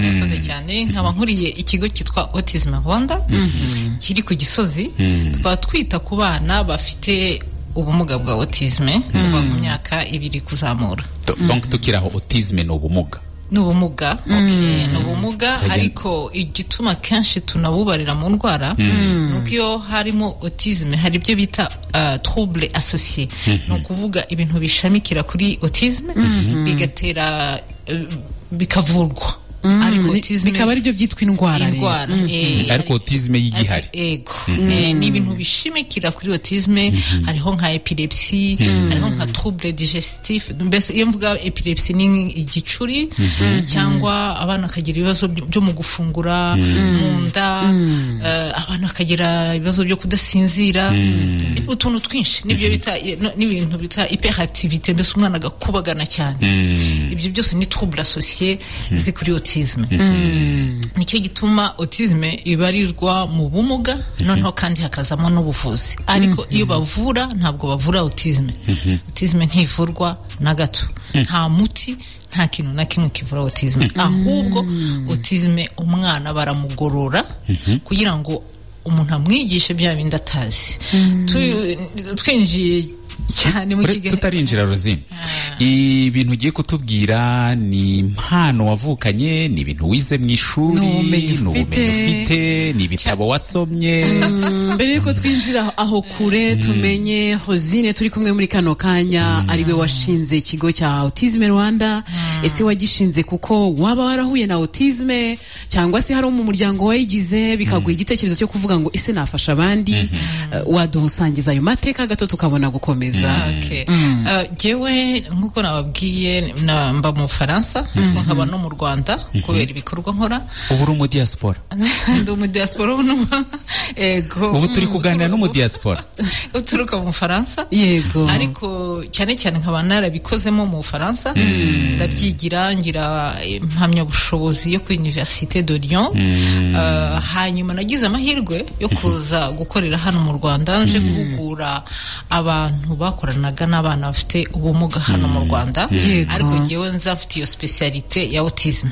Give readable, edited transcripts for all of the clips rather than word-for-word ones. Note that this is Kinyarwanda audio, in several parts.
murakoze cyane nkaba nkuriye ikigo cyitwa Autism Rwanda kiri ku Gisozi twa twita ku bana bafite ubumuga bwa autisme kuva ku myaka 2 kuzamura. Donc tukiraho autisme no bumuga n'ubumuga n'ubumuga ariko igituma kenshi tunabubarira mu ndwara nuko iyo harimo autisme hari ibyo bita trouble associé no kuvuga ibintu bishamikira kuri autisme bigatera bikavurwa ariko autisme bikaba ari byo byitwa indwara ariko autisme y'igihari ego ni ibintu bishimikira kuri autisme hariho nka epilepsy hariho nka trouble digestif mbese iyo mvuga epilepsy ni igicuri cyangwa abana kagira ibibazo byo mu gufungura mu nda abana kagira ibibazo byo kudasinzira utuntu twinshi nibyo bita n'ibintu bita hyperactivité mbese umwana agakubagana cyane ibyo byose ni trouble associé zikuri autisme nicyo gituma autisme ibarirwa mu bumuga noneho kandi hakazamo n'ubuvuzi ariko iyo bavura ntabwo bavura autisme autisme ntivurwa na gato nta muti nta kintu na kimwe kivura autisme ahubwo autisme umwana baramugorora kugira ngo umuntu amwigishe bya bindi atazi twinjiye cyane mu kigali tutarinjira Rosine ibintu ugiye kutubwira ni impano wavukanye ni ibintu wize mu ishuri n'ubumenyi ufite ni ibitabo wasomye mbere yuko twinjira aho kure tumenye Rosine turi kumwe muri kano kanya ariwe washinze ikigo cya Autism Rwanda ese wagishinze kuko waba warahuye na autisme cyangwa se hari mu muryango wayigize bikaguha igitekerezo cyo kuvuga ngo ese nafasha abandi wadusangiza ayo mateka gato tukabona gukomeza. Okay. Jewe nkuko nababwiye mba mu Faransa nkaba no mu Rwanda kubera ibikorwa nkora ubu mu diaspora ndo mu diaspora ego ubu turi kuganira no mu diaspora uturuka mu Faransa yego ariko cyane cyane nkaba narabikozemo mu Faransa ndabyigira ngira impamya bushobozi yo ku Université de Lyon hanyuma nagize amahirwe yo kuza gukorera hano mu Rwanda nje guhugura abantu bakoranaga n'abana bafite ubumuga hano mu Rwanda ariko jewe nzafite iyo specialité ya autisme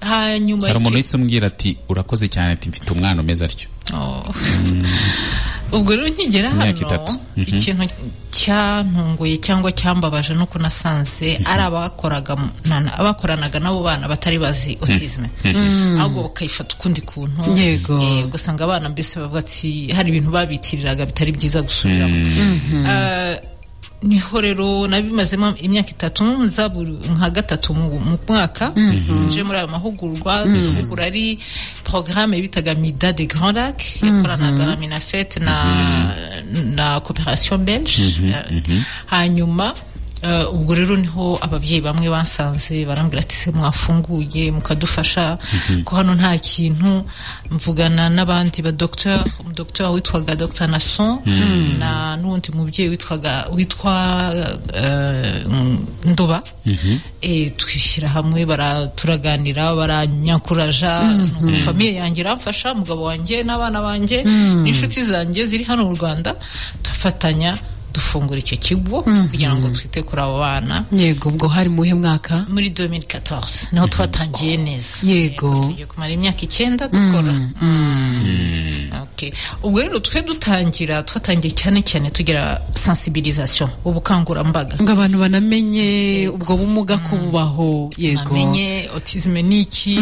hanyuma hari umuntu wese umbwira ati urakoze cyane ati mfite umwana umeze atyo ubwo rero nkigera hano ikintu cyantunguye cyangwa cyambabaje nuko nasanze ari abakoranaga nabo bana batari bazi autisme ahubwo bakayifata ukundi kuntu ugasanga abana mbese bavuga ati hari ibintu babitiriraga bitari byiza gusubiramo niho rero nabimazemo imyaka 3 nzaburu nka gatatu mu mwaka nje muri ayo mahugurwa duhugura ari programme bitaga Mida des Grands Lacs yakoranaga na Minafet na coopération belge hanyuma ubwo rero niho ababyeyi bamwe bansanze barambwira ati se mwafunguye mukadufasha ko hano nta kintu mvugana n'abandi ba docteur witwaga Dr Nasson na n'undi mubyeyi witwa Ndoba twishyira hamwe turaganira baranyakuraja famille yanjye ramfasha mugabo wanjye n'abana banjye n'inshuti zanjye ziri hano mu Rwanda tufatanya dufungura icyo kigo kugira ngo twite kuri abo bana. Yego, ubwo hari muhe mwaka? Muri 2014 niho twatangiye neza. Yego, tugiye kumara imyaka 9 dukora. Okay, ubwo rero twatangiye cyane tugira sensibilisation, ubukangurambaga ngo abantu banamenye ubwo bumuga ko bubaho. Yego, bamenye autisme niki,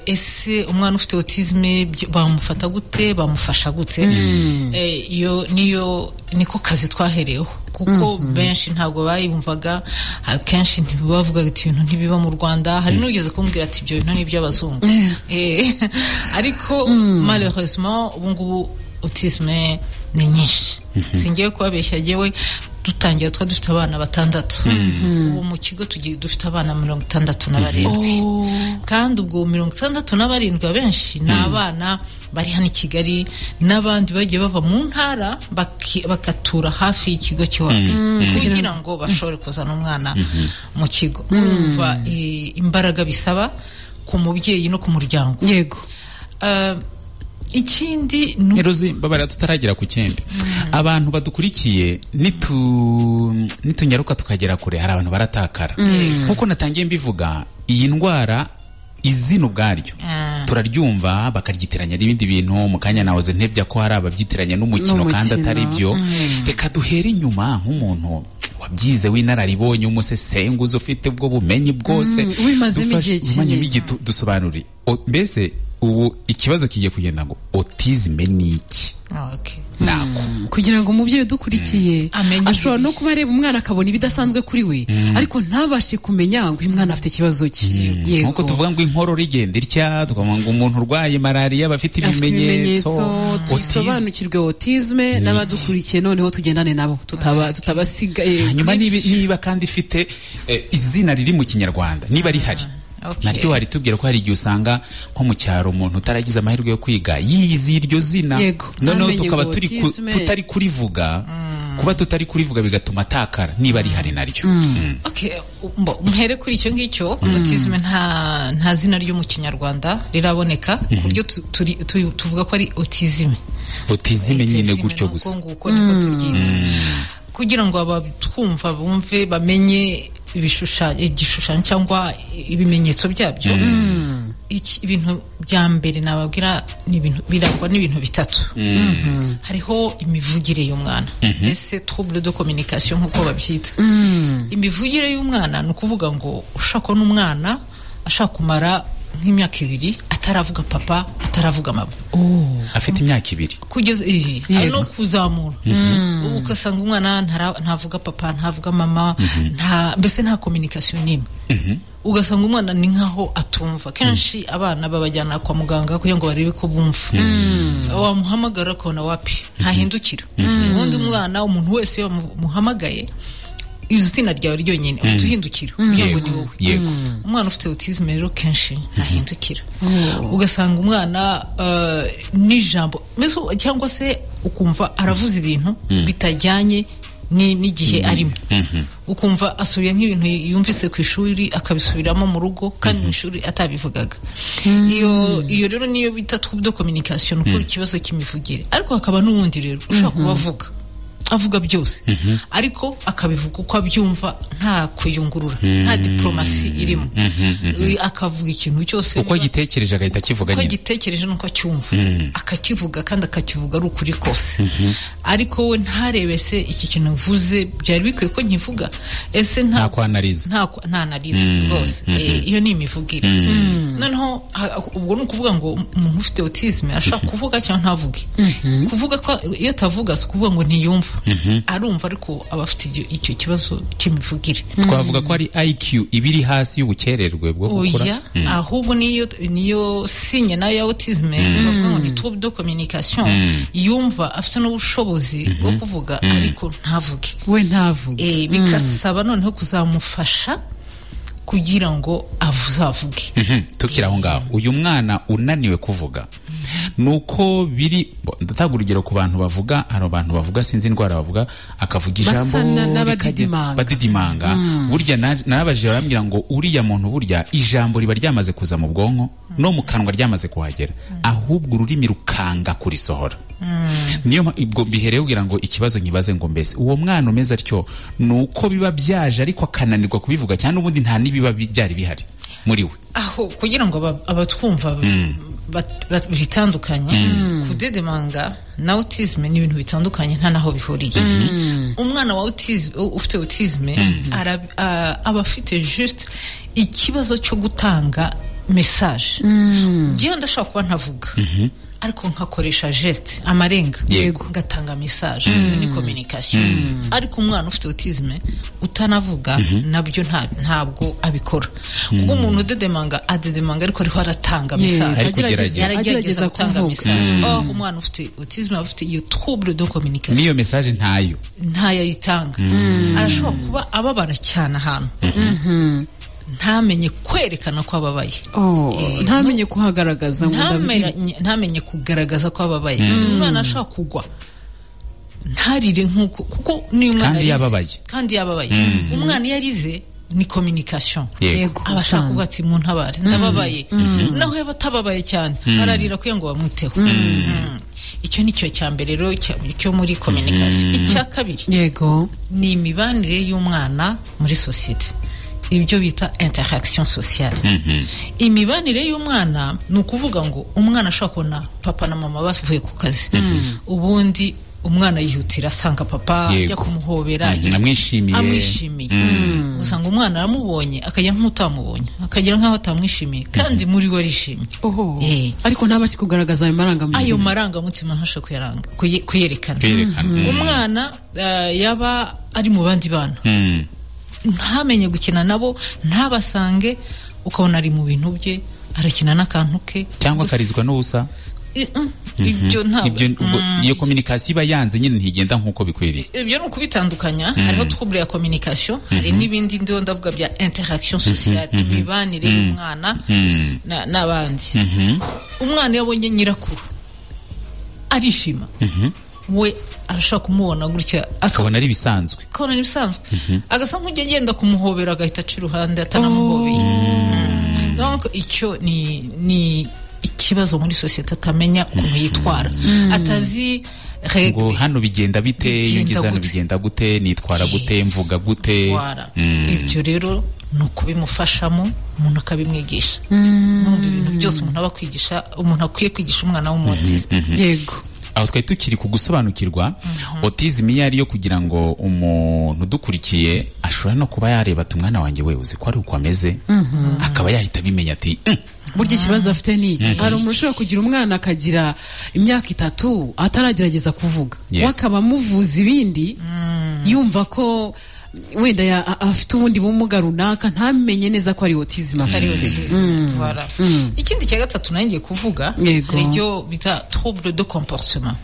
ese umwana ufite autisme bamufata gute, bamufasha gute. Iyo niyo niko kazi twahereyeho kuko benshi ntabwo bayumvaga, kenshi ntibavuga ati ibintu ntibiba mu Rwanda. Hari n'ugeze kumbwira ati ibyo bintu ni by'abazungu. Ariko malheureusement ubungubu autisme ni nyinshi. Singiye kubabeshya jewe dutangira dufite abana 6. Ubu mu kigo tugiye dufite abana 67. Kandi ubwo 67 abenshi ni abana bari hano i Kigali n'abandi bagiye bava mu ntara bakatura hafi y'ikigo cyacu kugira ngo bashobore kuzana umwana mu kigo. Urumva imbaraga bisaba ku mubyeyi no ku muryango. Yego. Ikindi Rozi babara tutaragira ku kindi, abantu badukurikiye nitunyaruka tukagera kure hari abantu baratakara. Kuko natangiye mbivuga iyi ndwara izina ubwaryo turaryumva bakaryitiranya n'ibindi bintu mu kanya nahoze ntebya ko hari ababyitiranya n'umukino kandi atari byo. Reka duhere inyuma nk'umuntu wabyize w'inararibonye umusesenguzi ufite ubwo bumenyi bwose wimazemo igihe kinini dusobanure mbese ubu ikibazo kigiye kugenda ngo autisme ni iki. Nako kugira ngo umubyeyi udukurikiye ashobora no kuba areba umwana akabona ibidasanzwe kuri we ariko ntabashe kumenya ngo uyu mwana afite ikibazo ki. Nkuko tuvuga ngo inkorora igenda itya, tukavuga ngo umuntu urwaye malaria bafite ibimenyetso. Tusobanukirwe autisme n'abadukurikiye noneho tugendane nabo tutabasigaye. Hanyuma niba kandi ifite izina riri mu Kinyarwanda niba rihari naryo hari tubwira ko hari igihe usanga nko mu cyaro umuntu utaragize amahirwe yo kwiga yiyizi iryo zina noneho tukaba tutari kurivuga kuba tutari kurivuga bigatuma atakara niba rihari naryo. Muhere kuri icyo ngicyo autisme nta zina ryo mu Kinyarwanda riraboneka ku buryo tuvuga ko ari autisme nyine gutyo gusa kugira ngo abatwumva bumve bamenye igishushanyo cyangwa ibimenyetso byabyo. Ibintu bya mbere nababwira ni ibintu birangwa n'ibintu bitatu. Hariho imivugire y'umwana, ese trouble de communication nk'uko babyita. Imivugire y'umwana ni ukuvuga ngo ushaka n'umwana ashaka kumara nk'imyaka 2 ataravuga papa ataravuga mama. Afite imyaka 2 kugeza no kuzamura ugasanga umwana ntavuga papa ntavuga mama mbese nta communication nimwe. Ugasanga umwana ni nkaho atumva. Kenshi abana babajyana kwa muganga kugira ngo barebe ko bumva. Wamuhamagara kona wapi ntahindukira. Ubundi umwana umuntu wese yamuhamagaye izina ryawe ryonyine utuhindukira kugira ngo ni wowe. Umwana ufite autisme rero kenshi ntahindukira. Ugasanga umwana n'ijambo cyangwa se ukumva aravuza ibintu bitajyanye n'igihe arimo. Ukumva asubiye nk'ibintu yumvise ku ishuri akabisubiramo mu rugo kandi mu ishuri atabivugaga. Iyo rero niyo bita trouble de communication uko ikibazo kimivugire. Ariko hakaba n'uwundi rero ushaka kubavuga avuga byose ariko akabivuga uko abyumva nta kuyungurura nta diplomasi irimo. Akavuga ikintu cyose uko gitekereje agahita kivuga nyine, uko gitekereje nuko acyumva akakivuga kandi akakivuga ari ukuri kose. Ariko we ntarebese iki kintu mvuze byari bikwiye ko nkivuga ese nta kwanaliza nta analize rwose. Iyo ni imivugire. Noneho ubwo ni ukuvuga ngo umuntu ufite autisme ashaka kuvuga cyangwa ntavuge. Kuvuga ko iyo atavuga si kuvuga ngo ntiyumva, arumva ariko abafite icyo kibazo cy'imivugire. Twavuga ko ari IQ ibiri hasi y'ubukererwe bwo gukura. Ahubwo niyo signe nayo ya autisme bavuga ngo ni trouble de communication. Yumva afite n'ubushobozi bwo kuvuga ariko ntavuge. We ntavuge. Bikasaba noneho kuzamufasha kugira ngo avuge. Tukira aho ngaho uyu mwana unaniwe kuvuga nuko biri ndatanga urugero ku bantu bavuga, hari abantu bavuga sinzi indwara bavuga akavuga ijambo badidimanga. Burya nabaje barambwira ngo uriya muntu burya ijambo riba ryamaze kuza mu bwonko no mu kanwa ryamaze kuhagera, ahubwo ururimi rukanga kurisohora. Niyo ibwo bihereye kugira ngo ikibazo nkibaze ngo mbese uwo mwana umeze atyo nuko biba byaje ariko akananirwa kubivuga cyane ubundi nta nibiba byari bihari muri we. Aho kugira ngo abatwumva bitandukanye kudedemanga na autisme ni ibintu bitandukanye nta naho bihuriye. Umwana wa ufite autisme aba afite just ikibazo cyo gutanga message. Gihe ndashaka kuba ntavuga ariko nkakoresha geste amarenga ngatanga message. Ni communication. Ariko umwana ufite autisme utanavuga nabyo ntabwo abikora. Kuko umuntu adedemanga ariko ariho aratanga message, agerageza gutanga message. Umwana ufite autisme afite iyo trouble de communication, niyo message ntayo yitanga. Arashobora kuba ababara cyane ahantu ntamenye kwerekana ko ababaye. Ntamenye kuhagaragaza ntamenye kugaragaza ko ababaye. Umwana ashaka kugwa ntarire nkuko kuko ni umwana kandi yababaye. Umwana yarize ni communication. Abashaka kuvuga ati mu ntabare ndababaye. Naho yaba atababaye cyane ararira kugira ngo bamwiteho. Icyo nicyo cya mbere rero cyo muri communication. Icya kabiri ni imibanire y'umwana muri society. ibyo bita interaction sociale. Imibanire y'umwana ni ukuvuga ngo umwana ashaka kubona papa na mama bavuye ku kazi, ubundi umwana yihutira asanga papa ajya kumuhobera, amwishimiye. Usanga umwana aramubonye akajya nk'utamubonye, akagira nk'aho atamwishimiye, kandi muri we arishimye. Ariko ntabashye kugaragaza ayo marangamutima ntasha kuyerekana. Umwana yaba ari mu bandi bana, ntamenye gukina nabo, ntabasange, ukabona ari mu bintu bye, arakina n'akantu ke, cyangwa akarizwa n'ubusa. Ibyo iyo communication iba yanze nyine ntigenda nkuko bikwiriye. Ibyo no kubitandukanya. Hariho trouble ya communication, hari n'ibindi ndo ndavuga bya interaction sociale, imibanire y'umwana n'abandi. Umwana yabonye nyirakuru arishima, we arashaka kumubona gutya, akabona ari bisanzwe, agasa nk'ugenda kumuhobera, agahita aca iruhande atanamuhobeye. Donc icyo ni ikibazo muri societe, atamenya ukuntu yitwara, atazi ngo hano bigenda bite, yingiza hano bigenda gute, nitwara gute, mvuga gute. Ibyo rero no kubimufashamo, umuntu akabimwigisha. Numva ibintu byose umuntu aba kwigisha, umuntu akwiye kwigisha umwana w'umutiste. Yego. Aho twari tukiri kugusobanukirwa autism iyo ari yo, kugira ngo umuntu dukurikiye ashobora no kuba yareba ati umwana wanjye we uzi ko ari uko ameze, akaba yahita bimenya ati burya ikibazo afite ni iki. Hari umuntu ushobora kugira umwana akagira imyaka 3 ataragerageza kuvuga, wakaba muvuza ibindi, yumva ko wenda afite ubundi bumuga runaka, ntamenye neza ko ari autism afite. Ikindi cya gatatu nangiye kuvuga n'ibyo bita trouble de comportement,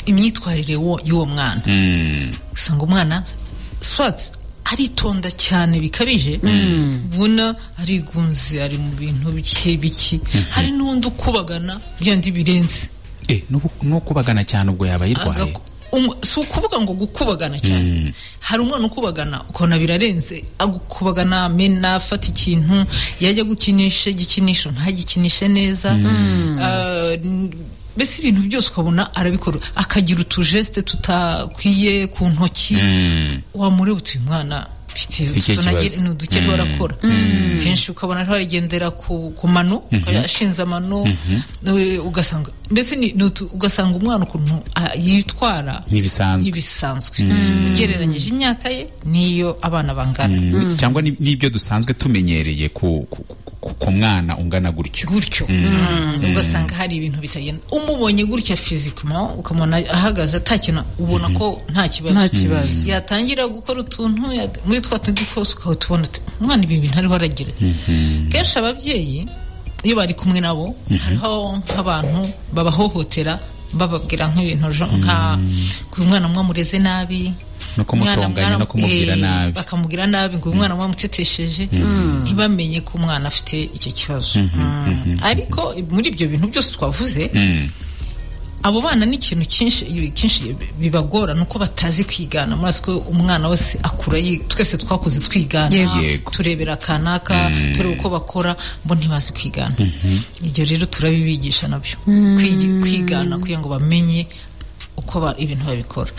imyitwarire y'uwo mwana. Usanga umwana soit aritonda cyane bikabije, buna arigunze, ari mu bintu biki, hari n'undi ukubagana byandi birenze. No kubagana cyane ubwo yaba yirwaye. Si ukuvuga ngo gukubagana cyane, hari umwana ukubagana ukabona birarenze, agukubagana amena, afata ikintu yajya gukinisha igikinisho ntagikinishe neza, mbese ibintu byose ukabona arabikora, akagira utujeste tutakwiye ku ntoki. Wamureba uti uyu mwana duke barakora kenshi, ukabona ariho arigendera ku mano, ashinze amano, ugasanga mbese ugasanga umwana ukuntu yitwara n'ibisanzwe ugereranyije imyaka ye n'iyo abana bangana, cyangwa n'ibyo dusanzwe tumenyereye ku mwana ungana gutyo. Ugasanga hari ibintu bitagenda, umubonye gutya physiquement ukamona ahagaze atakina, ubona ko nta kibazo, yatangira gukora utuntu muri twa tundi twose ukabona umwana ibi bintu ariho aragira. Kenshi ababyeyi iyo bari kumwe nabo, hariho nk'abantu babahohotera, bababwira nk'ibintu nka ku mwana mwamureze nabi, no kumutonganya no kumubwira nabi, bakamubwira nabi ngo umwana mwamutetesheje, ntibamenye ko umwana afite icyo kibazo. Ariko muri ibyo bintu byose twavuze, abo bana ni ikintu cyinshi bibagora, nuko batazi kwigana. Murazi ko umwana wese akura, twese twakuze twigana, turebera kanaka, tureba uko bakora, bo ntibazi kwigana. Ibyo rero turabibigisha nabyo, kwigana kugira ngo bamenye uko ibintu babikora.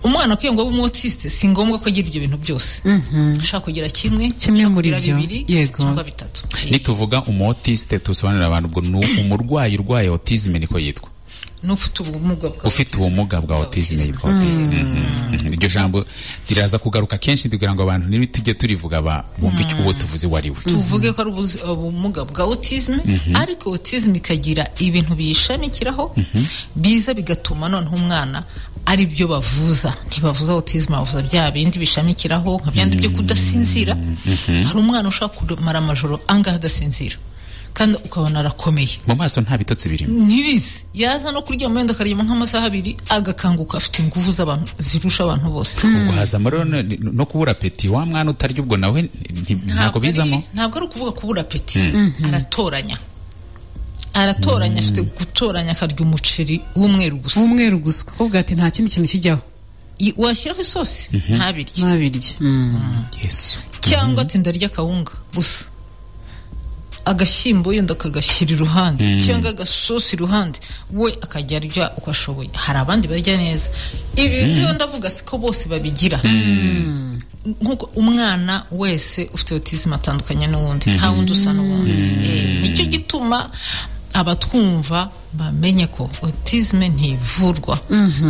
Umwana kugira ngo abe umutiste si ngombwa ko agira ibyo bintu byose, ashaka kugira kimwe muri byo, cyangwa bitatu. Nituvuga umutiste tusobanurira abantu ubwo ni umurwayi urwaye autism, niko yitwa. Ufite ubumuga bwa autism yitwa autiste. Iryo jambo riraza kugaruka kenshi kugira ngo abantu niba tujye turivuga bumve icyo uwo tuvuze wari we. Tuvuge ko ari ubumuga bwa autism, ariko autism ikagira ibintu biyishamikiraho biza bigatuma noneho umwana ari byo bavuza. Ntibavuza autism, bavuza bya bindi bishamikiraho nka byandi byo kudasinzira. Hari umwana ushaka kumara amajoro angahe adasinzira, kandi ukabona arakomeye, mu maso nta bitotsi birimo, ntibizi, yaza no kurya amenda akaryama nk'amasaha 2 agakanguka afite ingufu z'abantu zirusha abantu bose. Ubwo hazamo no kubura peti, wa mwana utarya ubwo nawe ntabwo bizamo. Ntabwo ari ukuvuga kubura peti, aratoranya, afite gutoranya, akarya umuceri w'umweru gusa, kuvuga ati nta kindi kintu kijyaho, washyiraho isosi ntabirye. Yesu. Cyangwa ati ndarya akawunga gusa, agashyimbo yenda akagashyira iruhande, cyangwa agasosi iruhande, we akajya arya uko ashoboye. Hari abandi barya neza. Ibi byo ndavuga siko bose babigira. nkuko umwana wese ufite autisme atandukanye n'uwundi nta wundi usa n'uwundi nicyo gituma abatwumva bamenye ko autisme ntivurwa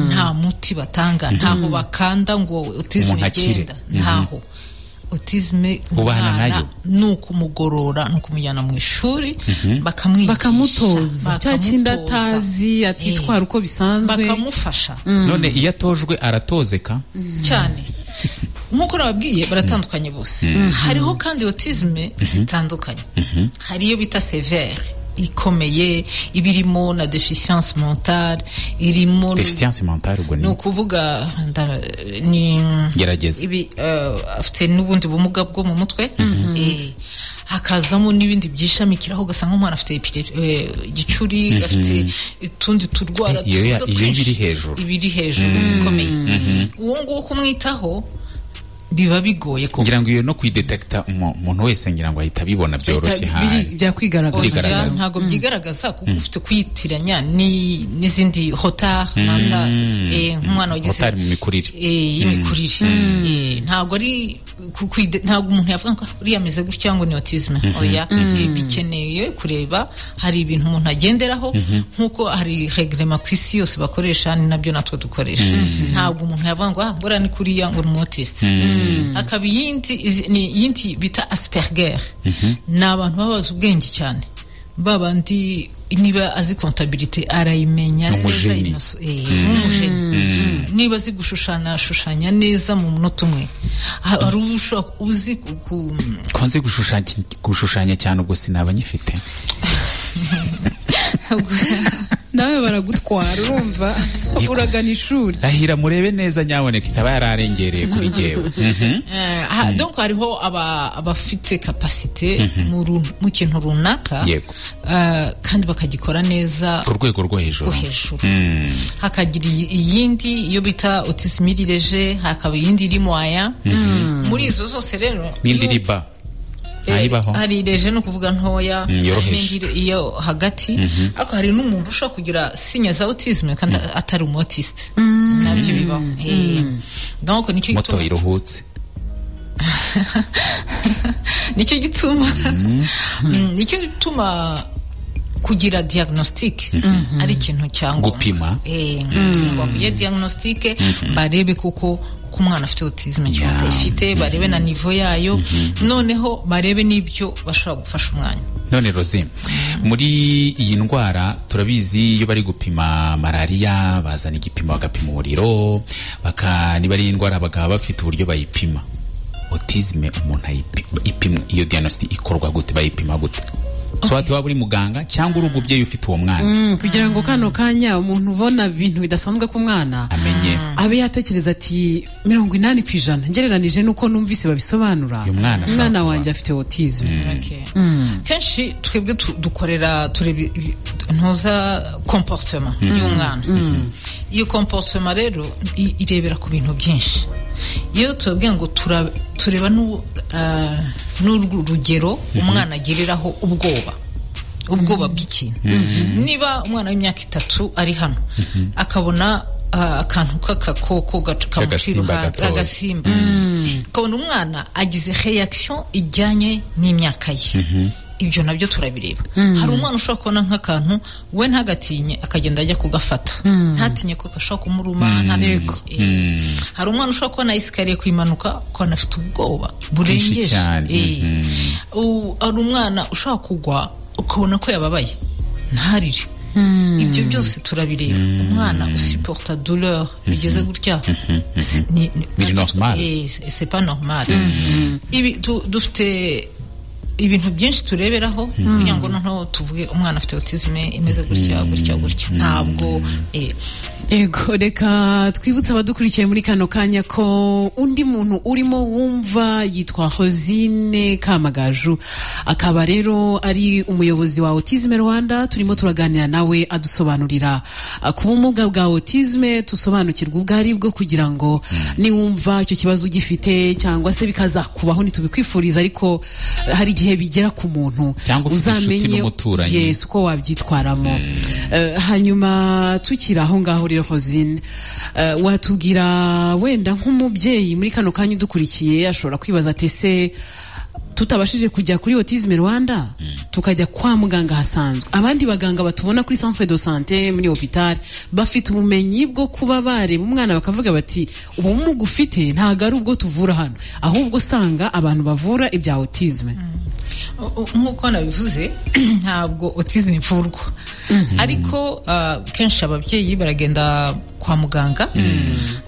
nta muti batanga ntaho bakanda ngo autisme igenda ntaho autisme umwana nukumugorora nukumujyana mu ishuri bakamutoza cya kindi atazi atitwara uko bisanzwe bakamufasha none iyo atojwe aratozeka cyane nkuko nababwiye baratandukanye bose hariho kandi autisme zitandukanye hari iyo bita sévère ikomeye ibirimo na déficience mentale irimo déficience mentale ubwo ni ukuvuga ni gerageza ibi afite n'ubundi bumuga bwo mu mutwe hakazamo n'ibindi byishamikiraho ugasanga umwana afite igicuri afite utundi turwara ibiri hejuru bikomeye uwo nguwo kumwitaho biba bigoye ko ngira ngo iyo no kwidetecta umuntu wese ngira ngo ahita bibona byoroshye hari bya kwigaragaza ntago byigaragaza kuko ufite kwitiranya n'izindi retard mental nk'umwana wagize retard mu mikurire y'imikurire ntago ari ntago umuntu yavuga ngo uriya ameze gutya ngo ni autisme oya bikeneye kureba hari ibintu umuntu agenderaho nkuko hari reglement ku isi yose bakoresha ni nabyo natwe dukoresha ntago umuntu yavuga ngo bora ni kuriya ngo ni autiste akaba yindi bita Asperger ni abantu babaza ubwenge cyane babandi niba azi comptabilité arayimenya neza n'umujeni niba azi gushushanya neza mu munota umwe arusha uzi konze gushushanya cyane ubwo sinaba nyifite nawe baragutwara urumva uragana ishuri ahira murebe neza nyaboneka itaba yararengereye kuri jewe donc hariho abafite capacité mu kintu runaka kandi bakagikora neza ku rwego rwo hejuru hakagira iyindi iyo bita autisme léger hakaba iyindi iri moyen muri izo zose rero n'indi riba hari leje no kuvuga ntoya iyo hagati ariko hari n'umuntu ushobora kugira sinya za autisme kandi atari umutiste nabyo bibaho donc nicyo moto iruhutse nicyo gituma kugira diagnostic ari ikintu cyangwa gupima ya diagnostic barebe kuko umwana afite autisme cyangwa atayifite barebe na niveau yayo noneho barebe n'ibyo bashobora gufasha umwanya none Rosie muri iyi ndwara turabizi iyo bari gupima malaria bazana igipimo bagapima umuriro niba ari indwara bakaba bafite uburyo bayipima autisme umuntu ipimwa iyo diagnostic ikorwa gute bayipima gute swati waba uri muganga cyangwa uri umubyeyi ufite uwo mwana kugira ngo kano kanya umuntu ubona ibintu bidasanzwe ku mwana amenye abe yatekereza ati 80% ngereranije nuko numvise babisobanura umwana wanjye afite autisme kenshi twebwe dukorera ntuza comportement y'umwana iyo comportement rero irebera ku bintu byinshi iyo tubabwiye ngo tureba n'urugero umwana agiriraho ubwoba bw'ikintu niba umwana w'imyaka 3 ari hano akabona akantu k'agakoko kamucira agasimba ukabona umwana agize reaction ijyanye n'imyaka ye ibyo nabyo turabireba hari umwana ushobora kubona nk'akantu we ntagatinye akagenda ajya kugafata ntatinye ko gashobora kumuruma ntatinye hari umwana ushobora kubona isikariye kwimanuka ukabona afite ubwoba burengeje hari umwana ushobora kugwa ukabona ko yababaye ntarire ibyo byose turabireba umwana usiporta douleur bigeze gutya biri normal c'est pas normal ibi dufite ibintu byinshi tureberaho kugira ngo noneho tuvuge umwana afite autisme imeze gutya ntabwo ego reka twibutse abadukurikiye muri kano kanya ko undi muntu urimo wumva yitwa Rosine Kamagaju akaba rero ari umuyobozi wa Autisme Rwanda turimo turaganira nawe adusobanurira ku bumuga bwa autisme tusobanukirwa ubwari bwo kugira ngo niwumva icyo kibazo gifite cyangwa se bikaza kubaho ntitubikwifuriza ariko hari igihe igihe bigera ku muntu uzamenye yes uko wabyitwaramo. Hanyuma tukira aho ngaho rero Rosine, watubwira wenda nk'umubyeyi muri kano kanya udukurikiye ashobora kwibaza ati se tutabashije kujya kuri Autisme Rwanda tukajya kwa muganga hasanzwe, abandi baganga batubona kuri centre de santé muri hôpital bafite ubumenyi bwo kuba bareba umwana bakavuga bati ubumuga ufite ntago ari ubwo tuvura hano, ahubwo usanga abantu bavura ibya autisme. Nk'uko nabivuze ntabwo autisme ivurwa, ariko kenshi ababyeyi baragenda kwa muganga,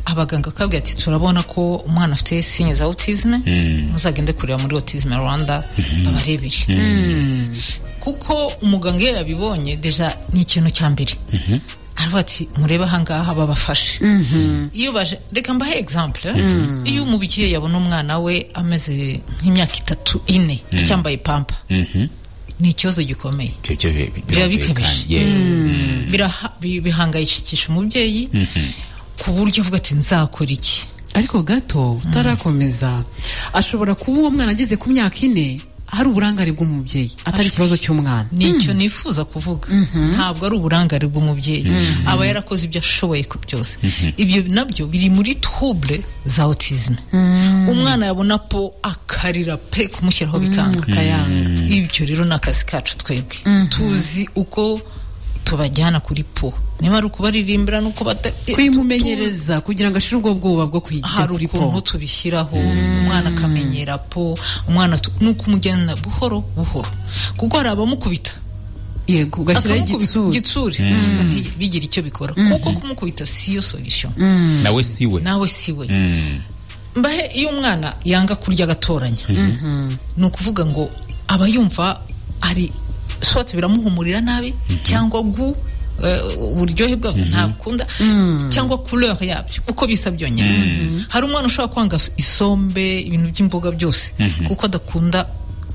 abaganga bakabwira ati turabona ko umwana afite signe za autisme, muzagende kureba muri Autisme Rwanda babarebere. Kuko umuganga iyo yabibonye deja ni ikintu cya mbere aravuga ati murebe ahangaha babafashe. Iyo baje reka mbahe example, iyo umubyeyi yabona umwana we ameze nk'imyaka 3-4 acyambaye pampa, ni ikibazo gikomeye, biba bikabije, bihangayikisha umubyeyi ku buryo avuga ati nzakora iki. Ariko gato utarakomeza ashobora kuba uwo mwana ageze ku myaka 4 hari uburangare bw'umubyeyi atari ikibazo cy'umwana. Nicyo nifuza kuvuga, ntabwo ari uburangare bw'umubyeyi, aba yarakoze ibyo ashoboye byose. Ibyo nabyo biri muri trouble za autisme. Umwana yabona po akarira pe kumushyiraho bikanga, ibyo rero nakazi kacu twebwe tuzi uko tubajyana kuri po, niba ari ukubaririmbira nuko kwimumenyereza kugira ngo ashire ubwo bwoba bwo kwijya kuri po, hari ukuntu tubishyiraho umwana akamenyera po, umwana nuko umujyana buhoro buhoro, kuko hari abamukubita yego ugashyiraho igitsuri bigira icyo bikora, kuko kumukubita siyo solution, nawe siwe. Mbahe iyo umwana yanga kurya agatoranya, ni ukuvuga ngo aba yumva ari swati biramuhumurira nabi, cyangwa uburyohe bwa ntakunda, cyangwa couleur yabyo uko bisa byonyine. Hari umwana ushobora kwanga isombe, ibintu by'imboga byose kuko adakunda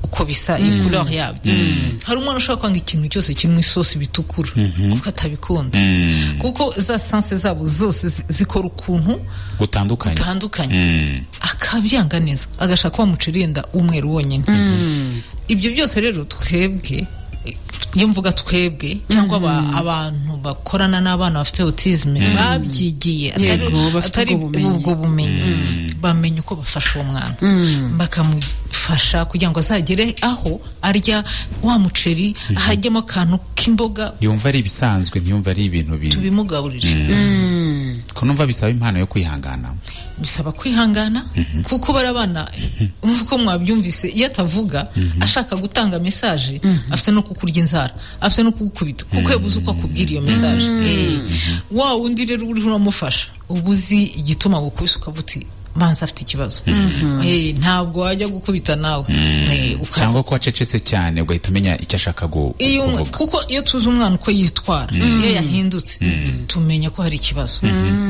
uko bisa couleur yabyo. Hari umwana ushobora kwanga ikintu cyose kirimo isosi bitukura kuko atabikunda, kuko za sense zabo zose zikora ukuntu utandukanye, akabyanga neza agashaka wa muceri yenda umweru wonyine. Ibyo byose rero twebwe, iyo mvuga twebwe cyangwa abantu bakorana n'abana bafite autisme babyigiye, atari ubwo bumenyi, bamenye uko bafasha uwo mwana, bakamufasha kugira ngo azagere aho arya wa muceri, ahajyemo akantu k'imboga, yumva ari ibisanzwe, ntiyumva ari ibintu tubimugaburije. Ko numva bisaba impano yo kwihangana, bisaba kwihangana, kuko barabana uko mwabyumvise, iyo atavuga ashaka gutanga message afite no kukurya inzara, afite no kugukubita kuko yabuze uko akubwira iyo message. Wa undi rero uri uramufasha, ubuzi igituma gukubisa ukavuti manza afite ikibazo, ntabwo wajya gukubita nawe, cyangwa ko acecetse cyane ugahita umenya icyo ashaka kuvuga, kuko iyo tuzi umwana uko yitwara, iyo yahindutse tumenya ko hari ikibazo,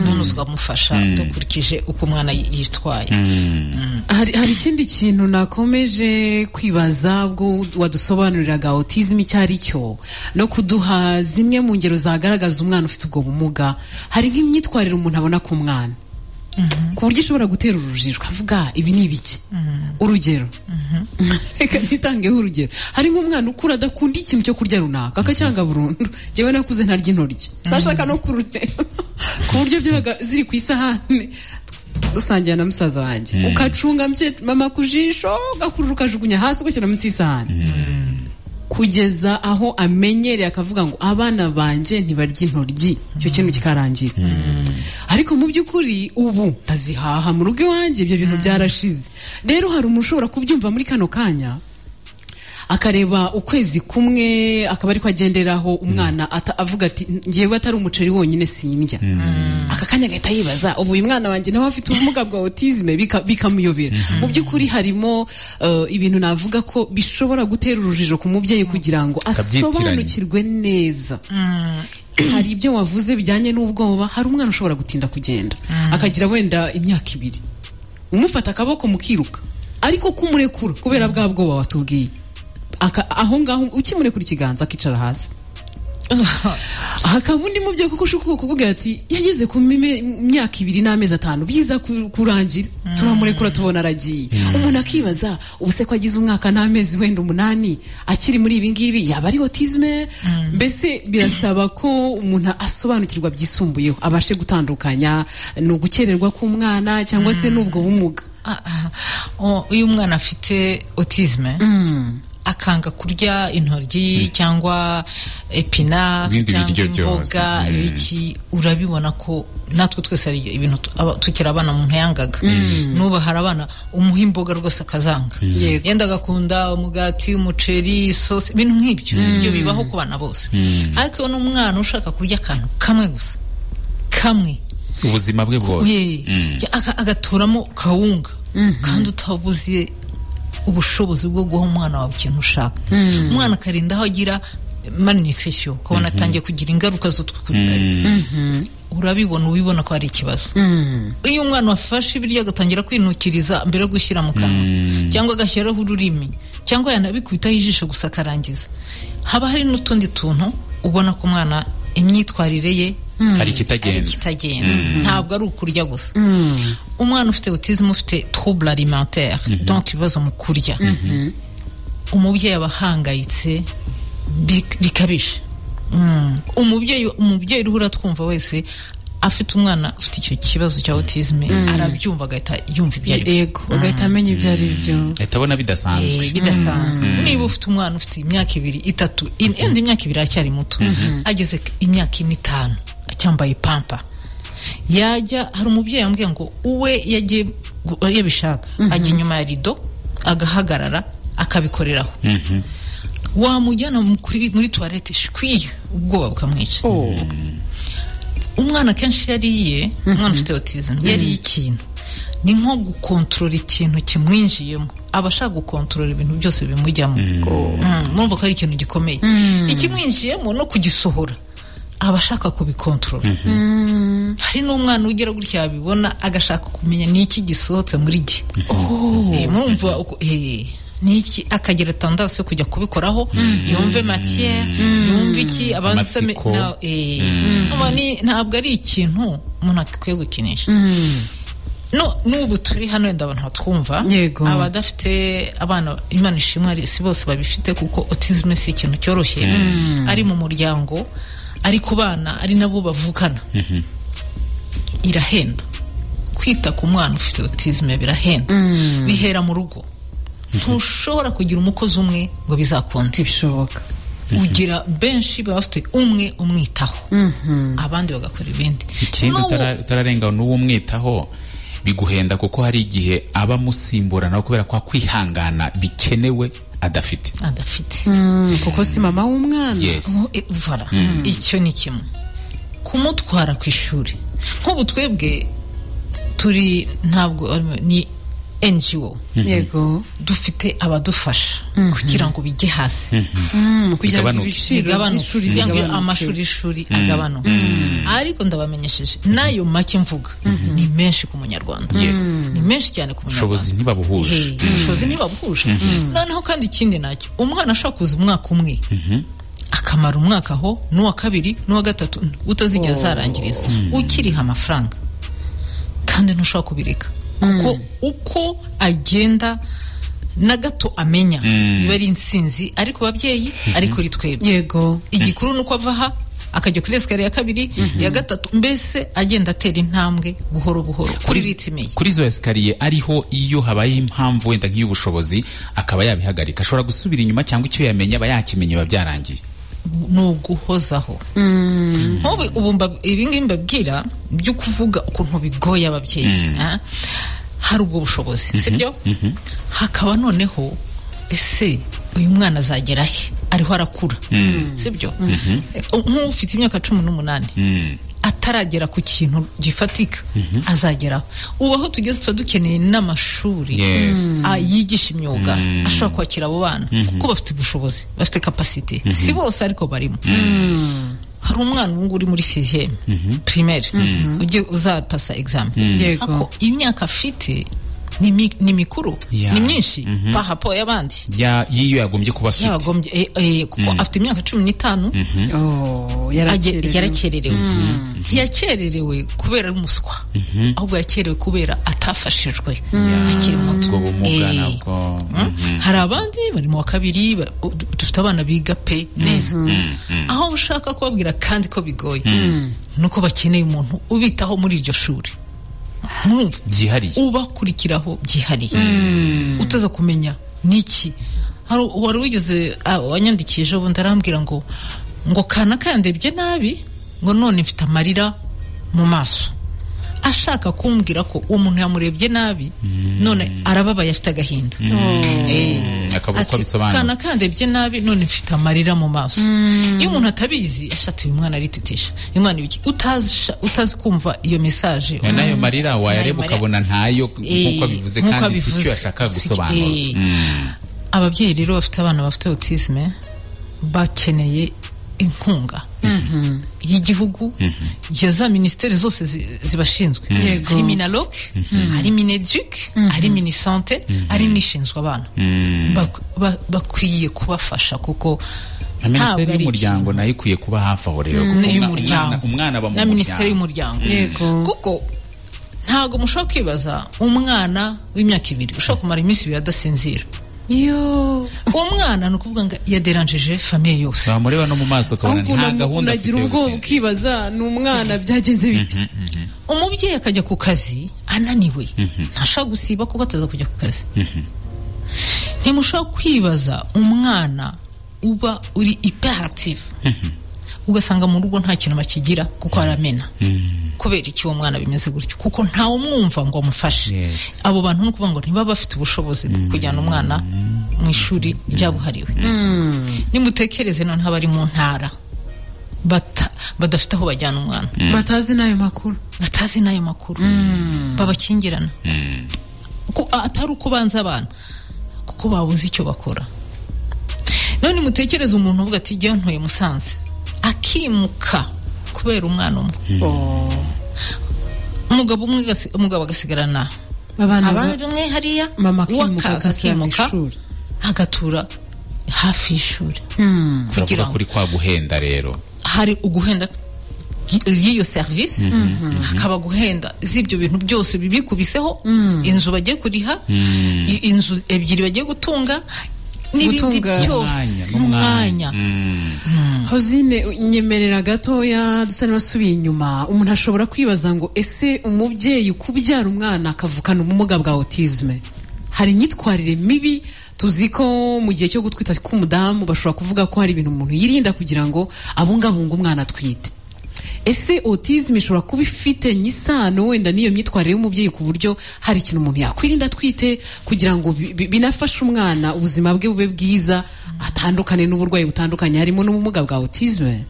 none tukamufasha dukurikije uko umwana yitwaye. Hari ikindi kintu nakomeje kwibaza bwo wadusobanuriraga autisme icyo ari cyo, no kuduha zimwe mu ngero zagaragaza umwana ufite ubwo bumuga. Hari nk'imyitwarire umuntu abona ku mwana ku buryo ishobora gutera urujijo, avuga ibi ni ibiki. Urugero, reka nitangeho urugero, hari nk'umwana ukura adakunda ikintu cyo kurya runaka akacyanga burundu. Jewe nakuze ntarya intoryi, bashaka no kurureba ku buryo byabaga ziri ku isahani dusangira na musaza wanjye, ukacunga mama kujisho gakurura ukajugunya hasi ugashyira munsi y'isahani, kugeza aho amenyereye akavuga ngo abana banje ntibarya intoryi, icyo kintu kikarangira. Ariko mu by'ukuri ubu ndazihaha mu rugo iwanjye, ibyo bintu byarashize. Rero hari umuntu ushobora kubyumva muri kano kanya akareba ukwezi kumwe akaba ariko agenderaho umwana avuga ati ngewe atari umuceri wonyine sindya. Aka kanya gahita yibaza ubu uyu mwana wanjye nawe afite ubumuga bwa autisme, bikamuyobera. Mu by'ukuri harimo ibintu navuga ko bishobora gutera urujijo ku mubyeyi kugira ngo asobanukirwe neza. Hari ibyo wavuze bijyanye n'ubwoba, hari umwana ushobora gutinda kugenda akagira wenda imyaka 2, umufata akaboko mukiruka, ariko kumurekura kubera bwa bwoba watubwiye, aho ngaho ukimurekura ikiganza akicara hasi. hakabundi mu byo kuko ushukuko kuvuga ati yageze ku myaka 2 n'amezi 5 byiza kurangira turamurekura tubona aragiye umuntu akibaza ubuse ko agize umwaka n'amezi wenda 8 akiri muri ibi ngibi yaba ari autisme mbese birasaba ko umuntu asobanukirwa byisumbuyeho abashe gutandukanya no gukererwa k'umwana cyangwa se n'ubwo bumuga. Uyu mwana afite autisme akanga kurya intoryi cyangwa epinari cyangwa imboga iki urabibona ko natwe twese ari ibintu tukira abana umuntu yangaga nuba harabana umuha imboga rwose akazanga yenda gakunda umugati umuceri sauce ibintu nk'ibyo ibyo bibaho ku bana bose ariko n'umwana ushaka kurya akantu kamwe gusa kamwe ubuzima bwe bwose agatoramo kawunga kandi utabuziye ubushobozi bwo guha umwana wawe ikintu ushaka umwana akarinda aho agira malnutrition kubona atangiye kugira ingaruka zo ubibona ko ari ikibazo iyo umwana wafashe ibiryo agatangira kwinukiriza mbere yo gushyira mu kanwa cyangwa agashyiraho ururimi cyangwa yanabikubitaho ijisho gusa akarangiza haba hari n'utundi tuntu ubona ko umwana imyitwarire ye hari kitagenda ntabwo ari ukurya gusa umwana ufite autisme ufite trouble alimentaire donc ibibazo mu kurya umubyeyi abahangayitse bikabije umubyeyi ruhura twumva wese afite umwana ufite icyo kibazo cya autisme arabyumva agahita yumva ibyo ari yego agahita amenya ibyo ari byo atabona bidasanzwe niba ufite umwana ufite imyaka 2 3 indi imyaka 2 acyari muto ageze imyaka 5 acyambaye pampa yajya hari umubyeyi yambwiye ngo uwe yagiye yabishaka ajya inyuma ya rido agahagarara akabikoreraho wamujyana muri toilette shwiye ubwoba bukamwica umwana kenshi yariye umwana ufite autism yariye ikintu ni nko gukontrola ikintu kimwinjiyemo abashaka gukontrola ibintu byose bimujyamo murumva ko ari ikintu gikomeye ikimwinjiyemo no kugisohora abashaka kubikontrola hari n'umwana ugera gutya yabibona agashaka kumenya niki gisohotse muri gihe murumva niki akagira tendance yo kujya kubikoraho yumve matière yumve iki abansame ntabwo ari ikintu umuntu akwiye gukinisha n'ubu turi hano wenda abantu batwumva abadafite abana Imana ishimwe si bose babifite kuko autisme si ikintu cyoroshye ari mu muryango ari ku bana ari nabo bavukana irahenda kwita ku mwana ufite autisme birahenda bihera mu rugo ntushobora kugira umukozi umwe ngo bizakunde bishoboka ugira benshi bafite umwe umwitaho abandi bagakora ibindi ikindi utararenga n'uwo umwitaho biguhenda kuko hari igihe aba musimburana kubera kwa kwihangana bikenewe adafite kuko si mama w'umwana voilà icyo ni kimwe kumutwara ku ishuri nk'ubu twebwe turi ntabwo ni NGO yego dufite abadufasha kugira ngo bijye hasi kugira ngo bigabanuke amashuri agabanuka ariko ndabamenyesheje nayo make mvuga ni menshi ku munyarwanda ni menshi cyane ku munyarwanda ubushobozi ntibabuhuje noneho kandi ikindi nacyo umwana ashobora kuza umwaka umwe akamara umwaka aho n'uwa kabiri n'uwa gatatu utazigera zarangiriza ukiriha amafaranga kandi ntushobora kubireka kuko uko agenda na gato amenya biba ari insinzi ariko babyeyi ariko uri twebwe yego igikuru nuko avaha akajya kuri escalier ya kabiri ya gatatu mbese agenda atera intambwe buhoro buhoro kuri ritime kuri zo escalier ariho iyo habaye impamvu wenda nk'iy'ubushobozi akaba yabihagarika ashobora gusubira inyuma cyangwa icyo yamenye aba yakimenye babyarangiye nuguhozaho ubu ibingibi mbabwira byo kuvuga ukuntu bigoye ababyeyi hari ubwo bushobozi sibyo hakaba noneho ese uyu mwana azagera he ariho arakura sibyo nk'ufite imyaka 18 ataragera ku kintu gifatika azageraho ubaho tugeze tuba dukeneye n'amashuri yigisha imyuga ashobora kwakira abo bana kuko bafite ubushobozi bafite capacité si bose ariko barimo hari umwana ubu uri muri 6e primaire ugiye uzapasa examen ako imyaka afite ni mikuru ni myinshi pahapo y'abandi yiyo yagombye kuba afite kuko afite imyaka 15 yarakererewe ntiyakererewe kubera umuswa ahubwo yakererewe kubera atafashijwe akiri muto hari abandi bari mu wa kabiri dufite abana biga pe neza aho ushaka kubabwira kandi ko bigoye nuko bakeneye umuntu ubitaho muri iryo shuri byihariye ubakurikiraho byihariye utaza kumenya niki wari wigeze wanyandikije ubu ndarambwira ngo kana kandebye nabi ngo none mfite amarira mu maso ashaka kumbwira ko uwo muntu yamurebye nabi none arababaye afite agahinda akavuga bisobanura kana kandebye nabi none mfite amarira mu maso iyo umuntu atabizi ashatiye umwana aritetesha umwana ibiki utazi kumva iyo message nayo marira wayareba ukabona ntayo nkuko bivuze kandi sicyo ashaka gusobanura ababyeyi rero bafite abana bafite autisme bakeneye inkunga y'igihugu yaza ministeri zose zibashinzwe hari Minaloc hari Mineduc hari Minisante hari nishinzwe abana bakwiye kubafasha kuko Minisiteri y'umuryango nayo ikwiye kuba hafi aho rero umwana aba mu na Minisiteri y'umuryango kuko ntago mushobora kwibaza umwana w'imyaka 2 ushobora kumara iminsi 2 adasinzira umwana nukuvuga ngo yaderanjeje famille yose bamureba no mu maso kabona nta gahunda unagira ubwoba ukibaza n'umwana byagenze bite umubyeyi akajya ku kazi ananiwe ntashaka gusiba kuko ataza kujya ku kazi ntimushaka kwibaza umwana uba uri hyperactive ugasanga mu rugo nta kintu bakigira kuko aramena kubera iki uwo mwana bimeze gutyo kuko nta umwumva ngo amufashe abo bantu no kuvuga ngo ntibaba bafite ubushobozi bwo kujyana umwana mu ishuri ryabuhariwe nimutekereze none abari mu ntara badafite aho bajyana umwana batazi n'ayo makuru babakingirana atari uko banza abana kuko babuze icyo bakora none mutekereze umuntu uvuga ati jya ntoye Musanze akimuka kubera umwana umwe umugabo agasigarana abandi umwe hariya akimuka agatura hafi y'ishuri kugira kuri kwa guhenda rero hari uguhenda y'iyo service hakaba guhenda z'ibyo bintu byose bibikubiseho inzu bagiye kuriha inzu ebyiri bagiye gutunga n'ibindi byose n'umwanya Hozine nyemerera gatoya dusa n'abasubiye inyuma umuntu ashobora kwibaza ngo ese umubyeyi kubyara umwana akavukana ubumuga bwa autisme hari imyitwarire mibi tuzi ko mu gihe cyo gutwita k'umudamu bashobora kuvuga ko hari ibintu umuntu yirinda kugira ngo abungabunge umwana atwite ese autisme ishobora kuba ifite nyisano wenda niyo myitwarire y'umubyeyi ku buryo hari ikintu umuntu yakwirinda twite kugira ngo binafashe umwana ubuzima bwe bube bwiza atandukane n'uburwayi butandukanye harimo n'ubumuga bwa autisme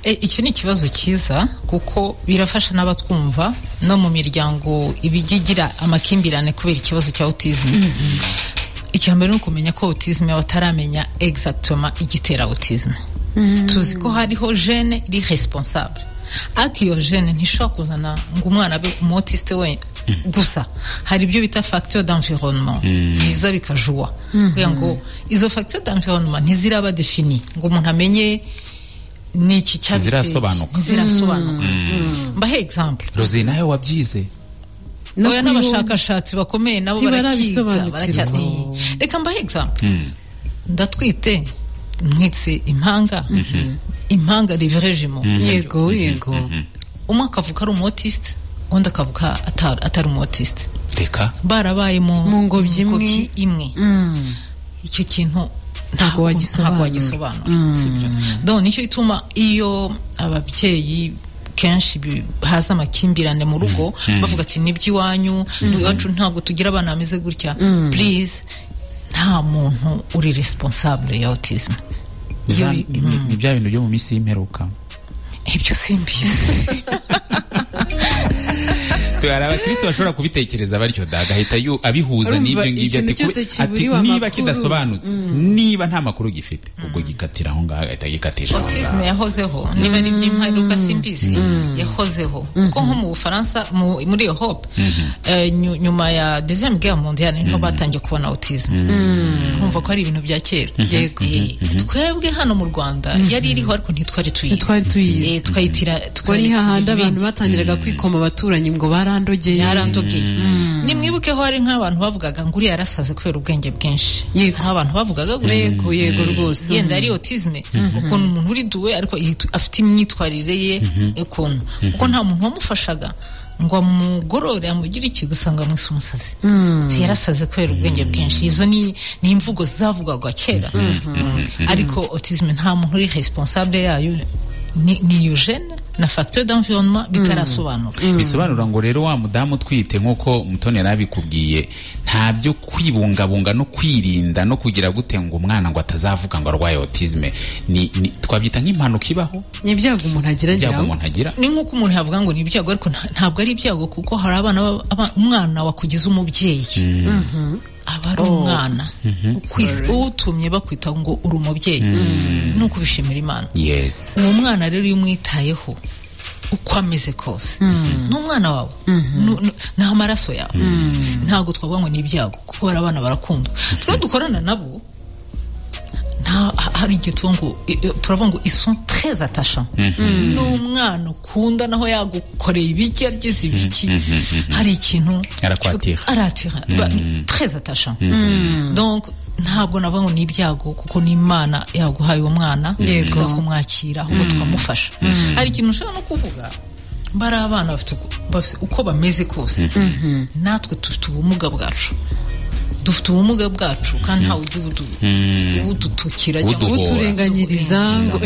icyo ni ikibazo cyiza kuko birafasha n'abatwumva no mu miryango ibigigira amakimbirane kubera ikibazo cya autisme icyambere no kumenya ko autisme bataramenya exactement igitera autisme tuzi ko hariho gene iri responsable akiyo gene ntishobora kuzana ngo umwana abe umutiste we gusa hari ibyo bita facteur d'environnement biza bikajua kugira ngo izo facteur d'environnement ntiziraba defini ngo umuntu amenye niki zirasobanuka mbahe example Rosie nawe wabyize oya n'abashakashatsi bakomeye nabo barakiga reka mbahe example ndatwite mwitse impanga livrejimo yego umwe akavuka ari umutiste undi akavuka atari umutiste reka barabaye mu ngobyi imwe icyo kintu ntabwo wagisobanura sibyo donc nicyo ituma iyo ababyeyi kenshi haza amakimbirane mu rugo bavuga ati n'iby'iwanyu iwacu ntabwo tugira abana bameze gutya please nta muntu uri responsable ya autisme ni bya bintu byo mu minsi y'imperuka ibyo simbizi hari abakristo bashobora kubitekereza batyo agahita abihuza n'ibyo ngibyo ati niba kidasobanutse niba nta makuru gifite ubwo gikatira aho ngaho agahita gikatisha autisme yahozeho niba ari by'impanuka simbizi yahozeho kuko nko mu Bufaransa muri Europe nyuma ya deuxième guerre mondiale niho batangiye kubona autisme nkumva ko ari ibintu bya kera twebwe hano mu Rwanda yari iriho ariko ntitwari tuyizi twayitira twari hahandi abantu batangiraga kwikoma abaturanyi ngo barandogeye nimwibuke ho hari nk'abantu bavugaga ngo uri yarasaze kubera ubwenge bwinshi nk'abantu bavugaga yego rwose yenda ari autisme kuko umuntu uri duwe ariko afite imyitwarire ye ukuntu kuko nta muntu wamufashaga ngo amugorore amugire iki gusanga mwese umusazi yarasaze kubera ubwenge bwinshi izo ni imvugo zavugwaga kera ariko autisme nta muntu uri responsable yayo ni eugene na facteur d'environnement bitarasobanura bisobanura ngo rero wa mudamu twite nkuko Mutoni yarabikubwiye ntabyo kwibungabunga no kwirinda no kugira gute ngo umwana ngo atazavuga ngo arwaye autisme ni twabyita nk'impanuka ibaho ni ibyago umuntu agira ni nkuko umuntu yavuga ngo ni ibyago ariko ntabwo ari ibyago kuko hari abana umwana wakugize umubyeyi aba ari umwana utumye bakwita ngo uri umubyeyi nuko ubishimira Imana uwo mwana rero iyo umwitayeho uko ameze kose n'umwana wawe naho amaraso yawe ntabwo twavuga ngo ni ibyago kuko hari abana barakunda twe dukorana nabo hari igihe turavuga ngo ils sont très attachants n'umwana ukunda naho yagukoreye ibiki arigeze ibiki hari ikintu aratira très attachant donc ntabwo navuga ngo ni ibyago kuko ni Imana yaguhaye uwo mwana tuza kumwakira ahubwo twamufasha hari ikintu ushaka no kuvuga bari abana bafite uko bameze kose natwe dufite ubumuga bwacu kandi ntawe udutukira uturenganyiriza ngo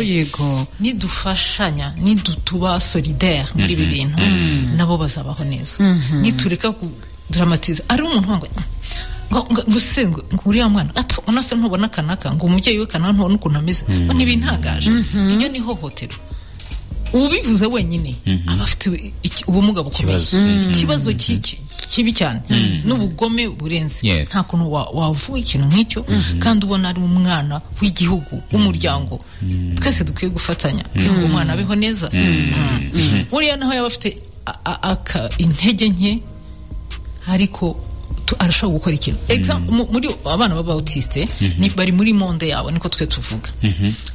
yego nidufashanya nidutuba solidaire muri ibi bintu nabo bazabaho neza nitureka kudramatiza ari umuntu ngo uriya mwana unase ntubona kanaka ngo umubyeyi we kanaka ntubona ukuntu ameze ntibintangaje iyo ni hohotero ubivuze wenyine aba afite ubumuga bukomeye ikibazo kibi cyane n'ubugome burenze nta kuntu wavuga ikintu nk'icyo kandi ubona ari umwana w'igihugu w'umuryango twese dukwiye gufatanya kugira ngo umwana abeho neza buriya naho yaba afite intege nke ariko arashobora gukora ikintu muri abana baba autiste bari muri monde yabo niko twe tuvuga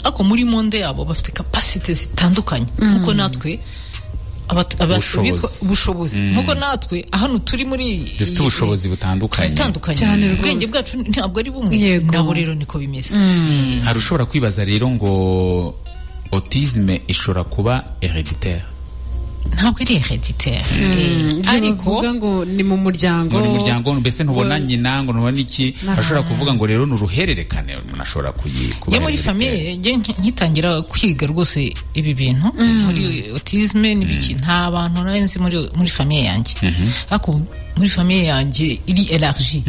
ariko muri monde yabo bafite capacity zitandukanye nkuko natwe ubushobozi nkuko natwe hano turi muri dufite ubushobozi butandukanye ubwenge bwacu ntabwo ari bumwe nabo rero niko bimeze hari ushobora kwibaza rero ngo autisme ishobora kuba héréditaire ntabwo ari hereditaire ariko ngo ni mu muryango mbese ntubona nyina ngo ntubona iki ashobora kuvuga ngo rero n'uruhererekane umuntu ashobora kuba muri famille nkitangira kwiga rwose ibi bintu muri autisme n'ibiki nta bantu narenze muri famille yanjye ariko muri famille yanjye iri élargie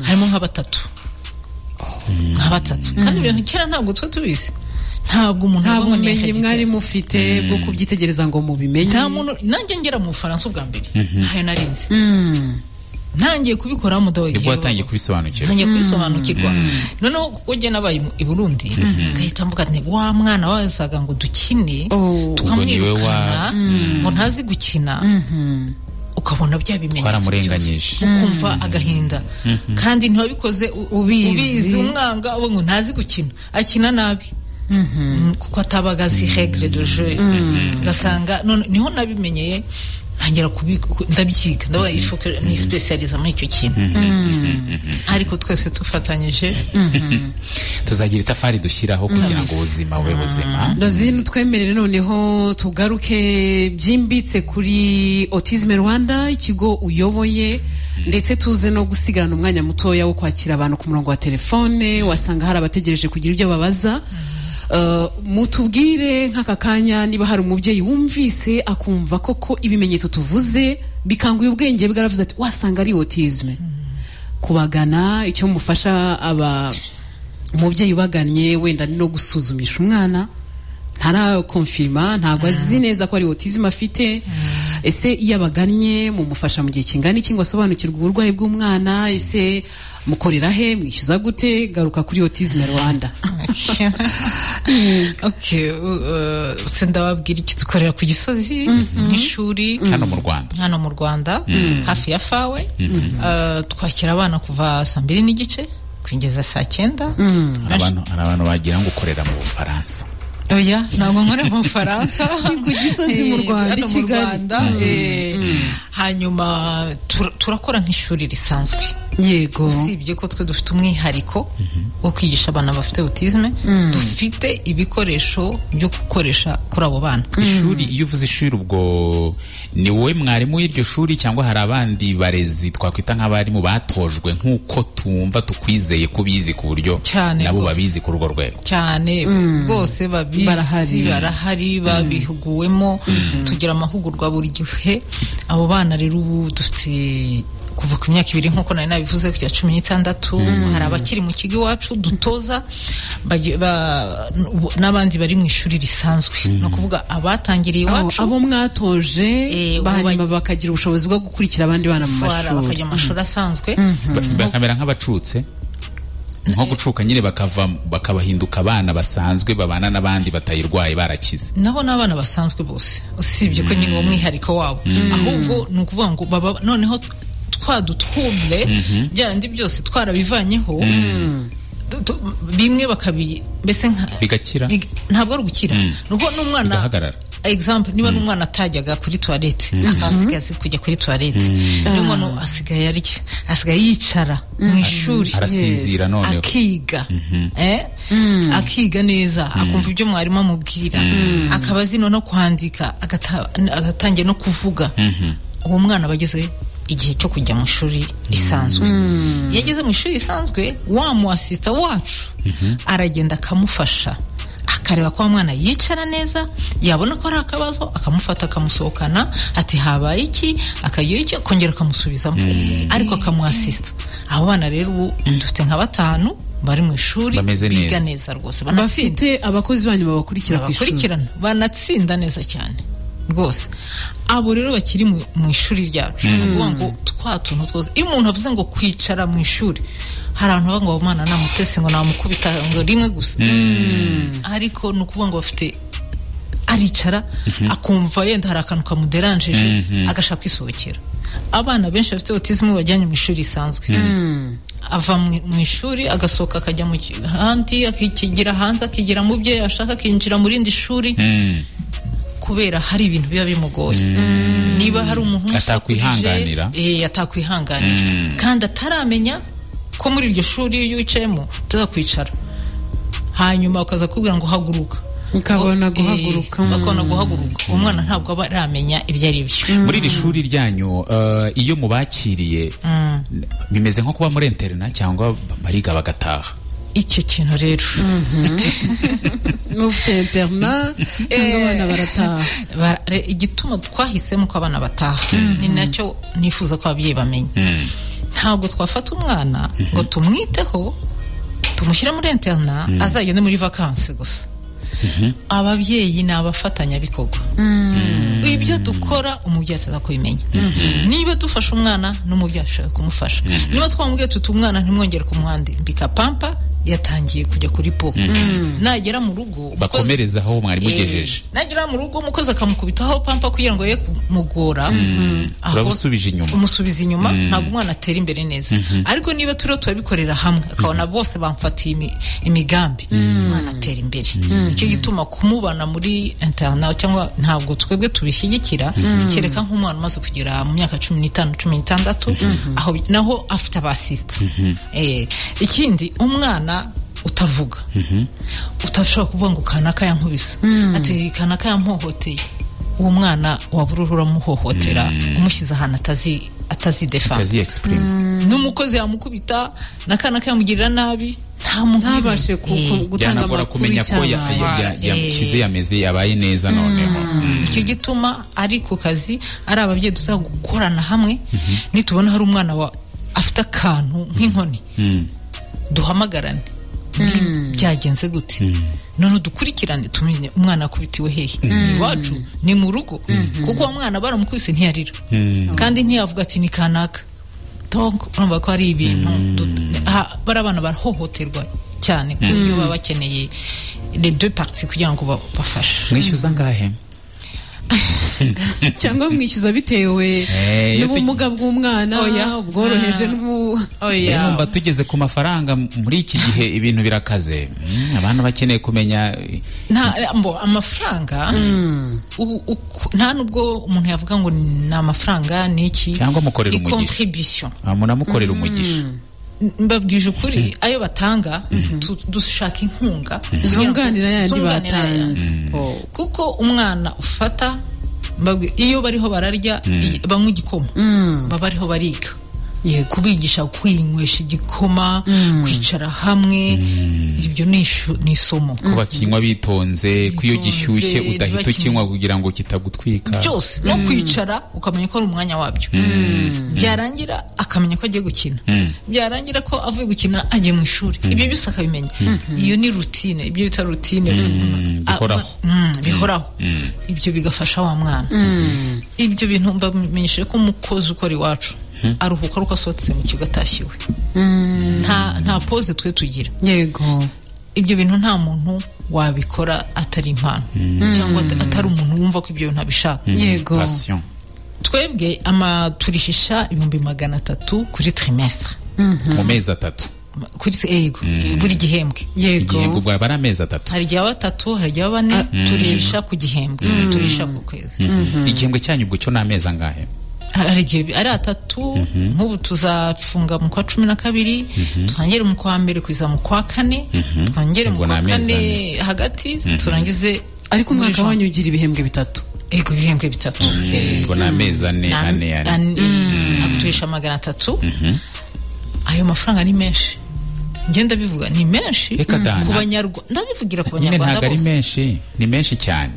harimo nka batatu kandi ibintu kera ntabwo twe tubizi ntabwo umuntu ubumenyi mwari mufite bwo kubyitegereza ngo mubimenye nta muntu nanjye ngera mu Bufaransa ubwa mbere ntayo narinzi ntangiye kubikora mudawe nibwo watangiye kubisobanukirwa noneho kuko njye nabaye i Burundi ngahita mvuga nti wa mwana wazaga ngo dukine tukamwirukana ngo ntazi gukina ukabona bya bimenyetso ukumva agahinda kandi ntiwabikoze ubizi umwanga ngo ntazi gukina akina nabi kuko atabaga azi règle de jeu gasanga niho nabimenyeye ntangira ndabyiga ndabaye il faut que ni spécialise muri icyo kintu ariko twese tufatanyije tuzagira itafari dushyiraho kugira ngo ubuzima bube buzima Rosine twemerere noneho tugaruke byimbitse kuri Autisme Rwanda ikigo uyoboye ndetse tuze no gusigarana umwanya mutoya wo kwakira abantu ku murongo wa telefone wasanga hari abategereje kugira ibyo babaza mutubwire nk'aka kanya niba hari umubyeyi wumvise akumva koko ibimenyetso tuvuze bikanguye ubwenge bwaravuze ati wasanga ari autisme kubagana icyo mufasha umubyeyi ubaganye wenda no gusuzumisha umwana ntarakonfirma ntabwo azi neza ko ari autisme afite ese iyo abagannye mumufasha mu gihe kingana iki ngo asobanukirwe uburwayi bw'umwana, ese mukorera he, mwishyuza gute? Garuka kuri Autisme Rwanda. Okay, ndababwira iki, dukorera ku Gisozi nk'ishuri hano mu Rwanda hafi ya Fawe. Twakira abana kuva 2:30 kugeza 9:00. Hari abantu bagira ngo ukorera mu Bufaransa. Oya, ntabwo nkorera mu Bufaransa, ku Gisozi mu Rwanda, i Kigali. Hanyuma turakora nk'ishuri risanzwe. Yego. Usibye ko twe dufite umwihariko wo kwigisha abana bafite autisme, dufite ibikoresho byo gukoresha kuri abo bana. Ishuri, iyo uvuze ishuri ubwo ni wowe mwarimu w'iryo shuri cyangwa hari abandi barezi twakwita nk'abarimu batojwe nk'uko tumva tukwizeye kubizi ku buryo nabo babizi ku rugo rwego? Cyane rwose barahari babihuguwemo. Tugira amahugurwa buri gihe. Abo bana rero ubu dufite kuva ku myaka 2 nkuko nari nabivuze kujya 16. Hari abakiri mu kigo iwacu dutoza n'abandi bari mu ishuri risanzwe, no kuvuga abatangiriye iwacu, abo mwatoje banyuma bakagira ubushobozi bwo gukurikira abandi bana mu mashuri, bakajya mu mashuri asanzwe, bakamera nk'abacutse, nko gucuka nyine bakabahinduka abana basanzwe babana n'abandi batayirwaye barakize. Nabo n'abana basanzwe bose, usibye ko nyine uwo mwihariko wabo, ahubwo ni ukuvuga ngo baba noneho twadutwumble byandi byose twarabivanyeho, bimwe mbese bigakira. Ntabwo ari gukira, nuko n'umwana example, niba n'umwana atajyaga kuri toilette akasigaye kujya kuri toilette, n'umuntu asigaye arya, asigaye yicara mu ishuri, arasinzira noneho akiga, akiga neza, akumva ibyo mwarimu amubwira, akaba azi no kwandika, agatangira no kuvuga. Uwo mwana bageze igihe cyo kujya mu ishuri risanzwe. Yageze mu ishuri risanzwe, wa mu assistant wacu aragenda akamufasha, akareba ko mwana yicara neza, yabona ko ari akabazo akamufata akamusohokana, ati habaye iki, akagira iki, kongera akamusubizamo, ariko akamuassista. Abo bana rero ubu dufite nka 5 bari mu ishuri biga neza rwose, bafite abakozi banyu babakurikira ku ishuri, banatsinda neza cyane rwose. Abo rero bakiri mu ishuri ryacu, kuvuga ngo twatuntu twose, iyo umuntu avuze ngo kwicara mu ishuri, hari abantu bavuga ngo umwana namutese ngo namukubita ngo rimwe gusa, ariko ni ukuvuga ngo bafite aricara akumva yenda hari akantu kamuderanjeje agashaka kwisohokera. Abana benshi bafite autisme bajyanye mu ishuri risanzwe, ava mu ishuri agasohoka akajya mu handi, akigira hanze, akigira mu bye ashaka, akinjira mu rindi shuri, kubera hari ibintu biba bimugoye. Niba hari umuntu atakwihanganira, kandi ataramenya ko muri iryo shuri iyo wicayemo utazakwicara, hanyuma ukaza kubwira ngo haguruka, ukabona guhaguruka, umwana ntabwo aba aramenya ibyo ari byo. Muri iri shuri ryanyu iyo mubakiriye bimeze nko kuba muri interna cyangwa bariga bagataha? Icyo kintu rero mufite interna cyangwa abana barataha? Igituma twahisemo ko abana bataha ni nacyo nifuza ko ababyeyi bamenya. Ntabwo twafata umwana ngo tumwiteho tumushyire muri interna azagende muri vacances gusa. Ababyeyi ni abafatanyabikorwa. Ibyo dukora umubyeyi ataza kubimenya. Niba dufasha umwana n'umubyeyi ashaka kumufasha, niba twamubwiye tuti umwana ntimwongere kumwambika pampa, yatangiye kujya kuri pop, nagera mu rugo bakomereza aho mwari mugejeje, nagera mu rugo umukozi akamukubitaho pampa kugira ngo ye kumugora, umusubiza inyuma, ntabwo umwana atera imbere neza. Ariko niba turiho turabikorera hamwe, akabona bose bamfatiye imigambi, umwana atera imbere. Icyo gituma kumubana muri interna cyangwa ntabwo twebwe tubishyigikira, kereka nk'umwana umaze kugira mu myaka 15 16, aho naho afite abasista. Ikindi, umwana utavuga, utashobora kuvuga ngo kanaka yankubise, ati kanaka yampohoteye, uwo mwana waburura muhohotera, umushyize ahantu atazi exprime. N'umukozi yamukubita, nakanaka yamugirira nabi, ntabashe gutanga amakuru, kumenya ko yakize yameze yabaye neza. Noneho icyo gituma ari ku kazi, ari ababyeyi dusa gukorana hamwe. Nitubona hari umwana afite akantu nk'inkoni, duhamagarane, byagenze gute, none dukurikirane tumenye umwana akubitiwe hehe iwacu ni mu rugo kuko uwo mwana baramukubise ntiyarira kandi ntiyavuga ati ni kanaka donc urumva ko ari ibintu bara abana barahohoterwa cyane kuko baba bakeneye les deux parties kugira ngo bafashe. Mwishyuza ngahe cyangwa mwishyuza bitewe n'ubumuga bw'umwana ubworoheje numva tugeze ku mafaranga muri iki gihe ibintu birakaze abantu bakeneye kumenya amafaranga nta nubwo umuntu yavuga ngo ni amafaranga ni iki cyangwa mukorera umugisha contribution munamukorera umugisha mbabwije ukuri ayo batanga dushaka inkunga zunganira yandi batanze kuko umwana ufata iyo bariho bararya banywa igikoma baba bariho bariga kubigisha kwinywesha igikoma kwicara hamwe ibyo ni isomo kuba kinywa bitonze ko iyo gishyushye udahita ukinywa kugira ngo kitagutwika byose no kwicara ukamenya ko ari umwanya wabyo byarangira akamenya ko agiye gukina byarangira ko avuye gukina agiye mu ishuri ibyo byose akabimenya iyo ni routine ibyo bita routine bihoraho ibyo bigafasha wa mwana ibyo bintu mbamenyeshe ko umukozi ukora iwacu aruhuka ruko asohotse mu kigo atashywe nta pause twe tugira yego ibyo bintu nta muntu wabikora atari impano cyangwa atari umuntu wumva ko ibyo bintu abishaka yego twebwe turishisha 300 kuri trimestre mu mezi 3 kuri yego buri gihembwe igihembwe bwa bara amezi 3 hari gihe 3 hari gihe 4 turishisha ku gihembwe turisha ku kwezi igihembwe cyanyu ubwo cyo n'amezi angahe ari 3 nk'ubu tuzafunga mu kwa 12 twangere mu kwa mbere kwiza mu kwa 4 twangere mu kwa 4 hagati turangize ariko umwaka wanyu ugira ibihembwe 3 ego ibihembwe 3 ngo n'amezi 4 aguturisha 300 ayo mafaranga ni menshi ngenda bivuga ni menshi ku banyarwanda ndabivugira ku banyarwanda bose ntabwo ari menshi ni menshi cyane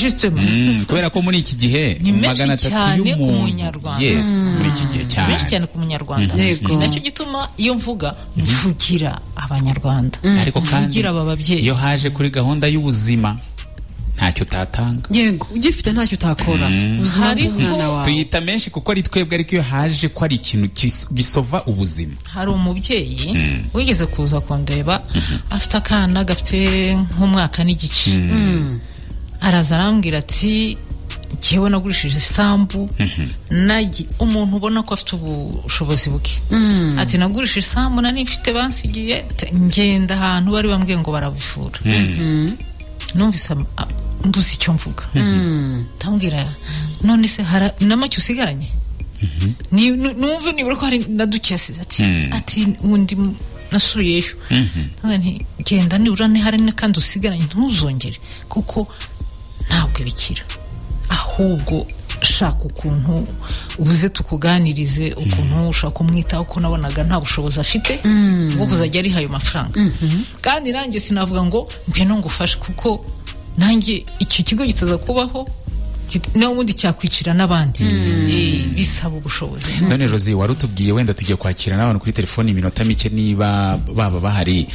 justement kubera ko muri iki gihe 300 y'umunyarwanda yes muri iki gihe cyane menshi cyane ku munyarwanda ni nacyo gituma iyo mvuga mvugira abanyarwanda ariko kandi iyo haje kuri gahunda y'ubuzima ntacyo tatanga yego ugifite ntacyo utakora tuyita menshi kuko ari twebwe ariko iyo haje ko ari ikintu gisova ubuzima hari umubyeyi wigeze kuza kundeba afite akana gafite nk'umwaka n'igice araza arambwira ati cyewe nagurishije isambu umuntu ubona ko afite ubushobozi buke ati nagurishije isambu nari mfite bansigiye ngenda ahantu bari bambwiye ngo barabuvura numvise mbuze icyo mvuga ndambwira none se namacyo usigaranye numve nibura ko hari naduke yasize ati undi nasubiyeyo genda nibura hari kandi usigaranye ntuzongere kuko ntabwo ibikira ahubwo shaka ukuntu ubuze tukuganirize ukuntu ushaka kumwitaho ko nabonaga nta bushobozi afite bwo kuzajya ari hayo mafaranga kandi nanjye sinavuga ngo ngwino ngufashe kuko nanjye iki kigo gitaza kubaho n'ubundi cyakwicira n'abandi bisaba ubushobozi. None Rosie warutubwiye wenda tugiye kwakira n'abantu kuri telefone iminota mike niba baba bahari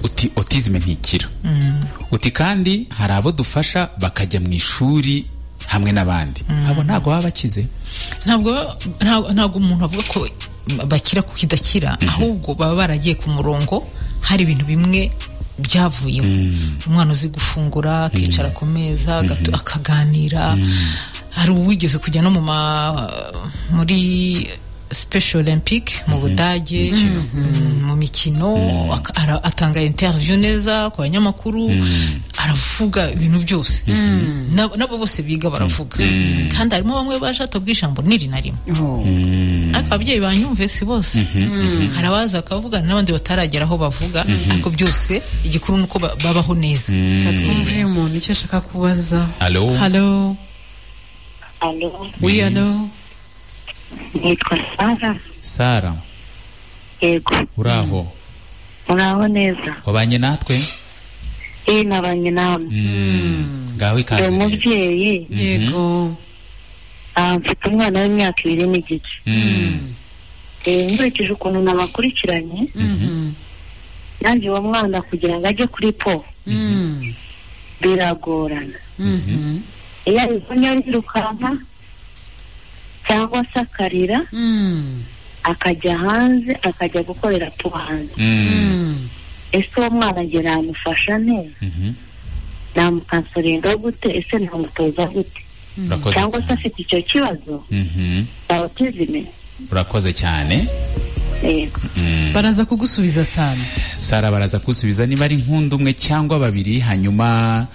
uti autisme ntikira uti kandi hari abo dufasha bakajya mu ishuri hamwe n'abandi abo ntago baba bakize ntabwo umuntu avuga ko bakira kuko idakira ahubwo baba baragiye ku murongo hari ibintu bimwe byavuyeho umwana uzi gufungura akicara ku meza akaganira hari uwigeze kujya no muri Special Olympic mu Budage mu mikino atanga interview neza ku banyamakuru aravuga ibintu byose nabo bose biga baravuga kandi harimo bamwe baje atobwishambo niri na rimwe ariko ababyeyi banyumve si bose hari abaza akavuga n'abandi bataragera aho bavuga ariko byose igikuru nuko babaho neza katwumve umuntu icyo ashaka kubaza. Allo oui allo nitwa Sara. Yego. Uraho neza. Wabanye natwe? Nabanye namwe. Ngaho ikaze. Umubyeyi. Yego. Mfite umwana w'imyaka 2 n'igice. Nkurikije ukuntu nabakurikiranye. Nanjye uwo mwana kugira ngo ajye kuri po biragorana iyo abibonye arirukanka cyangwa se akarira akajya hanze akajya gukorera po hanze ese uwo mwana nge namufasha neza namukansoringa gute ese namutoza gute cyangwa se afite icyo kibazo cya autisme. Urakoze cyane. Baraza kugusubiza Sara baraza kugusubiza niba ari nkunda umwe cyangwa babiri, hanyuma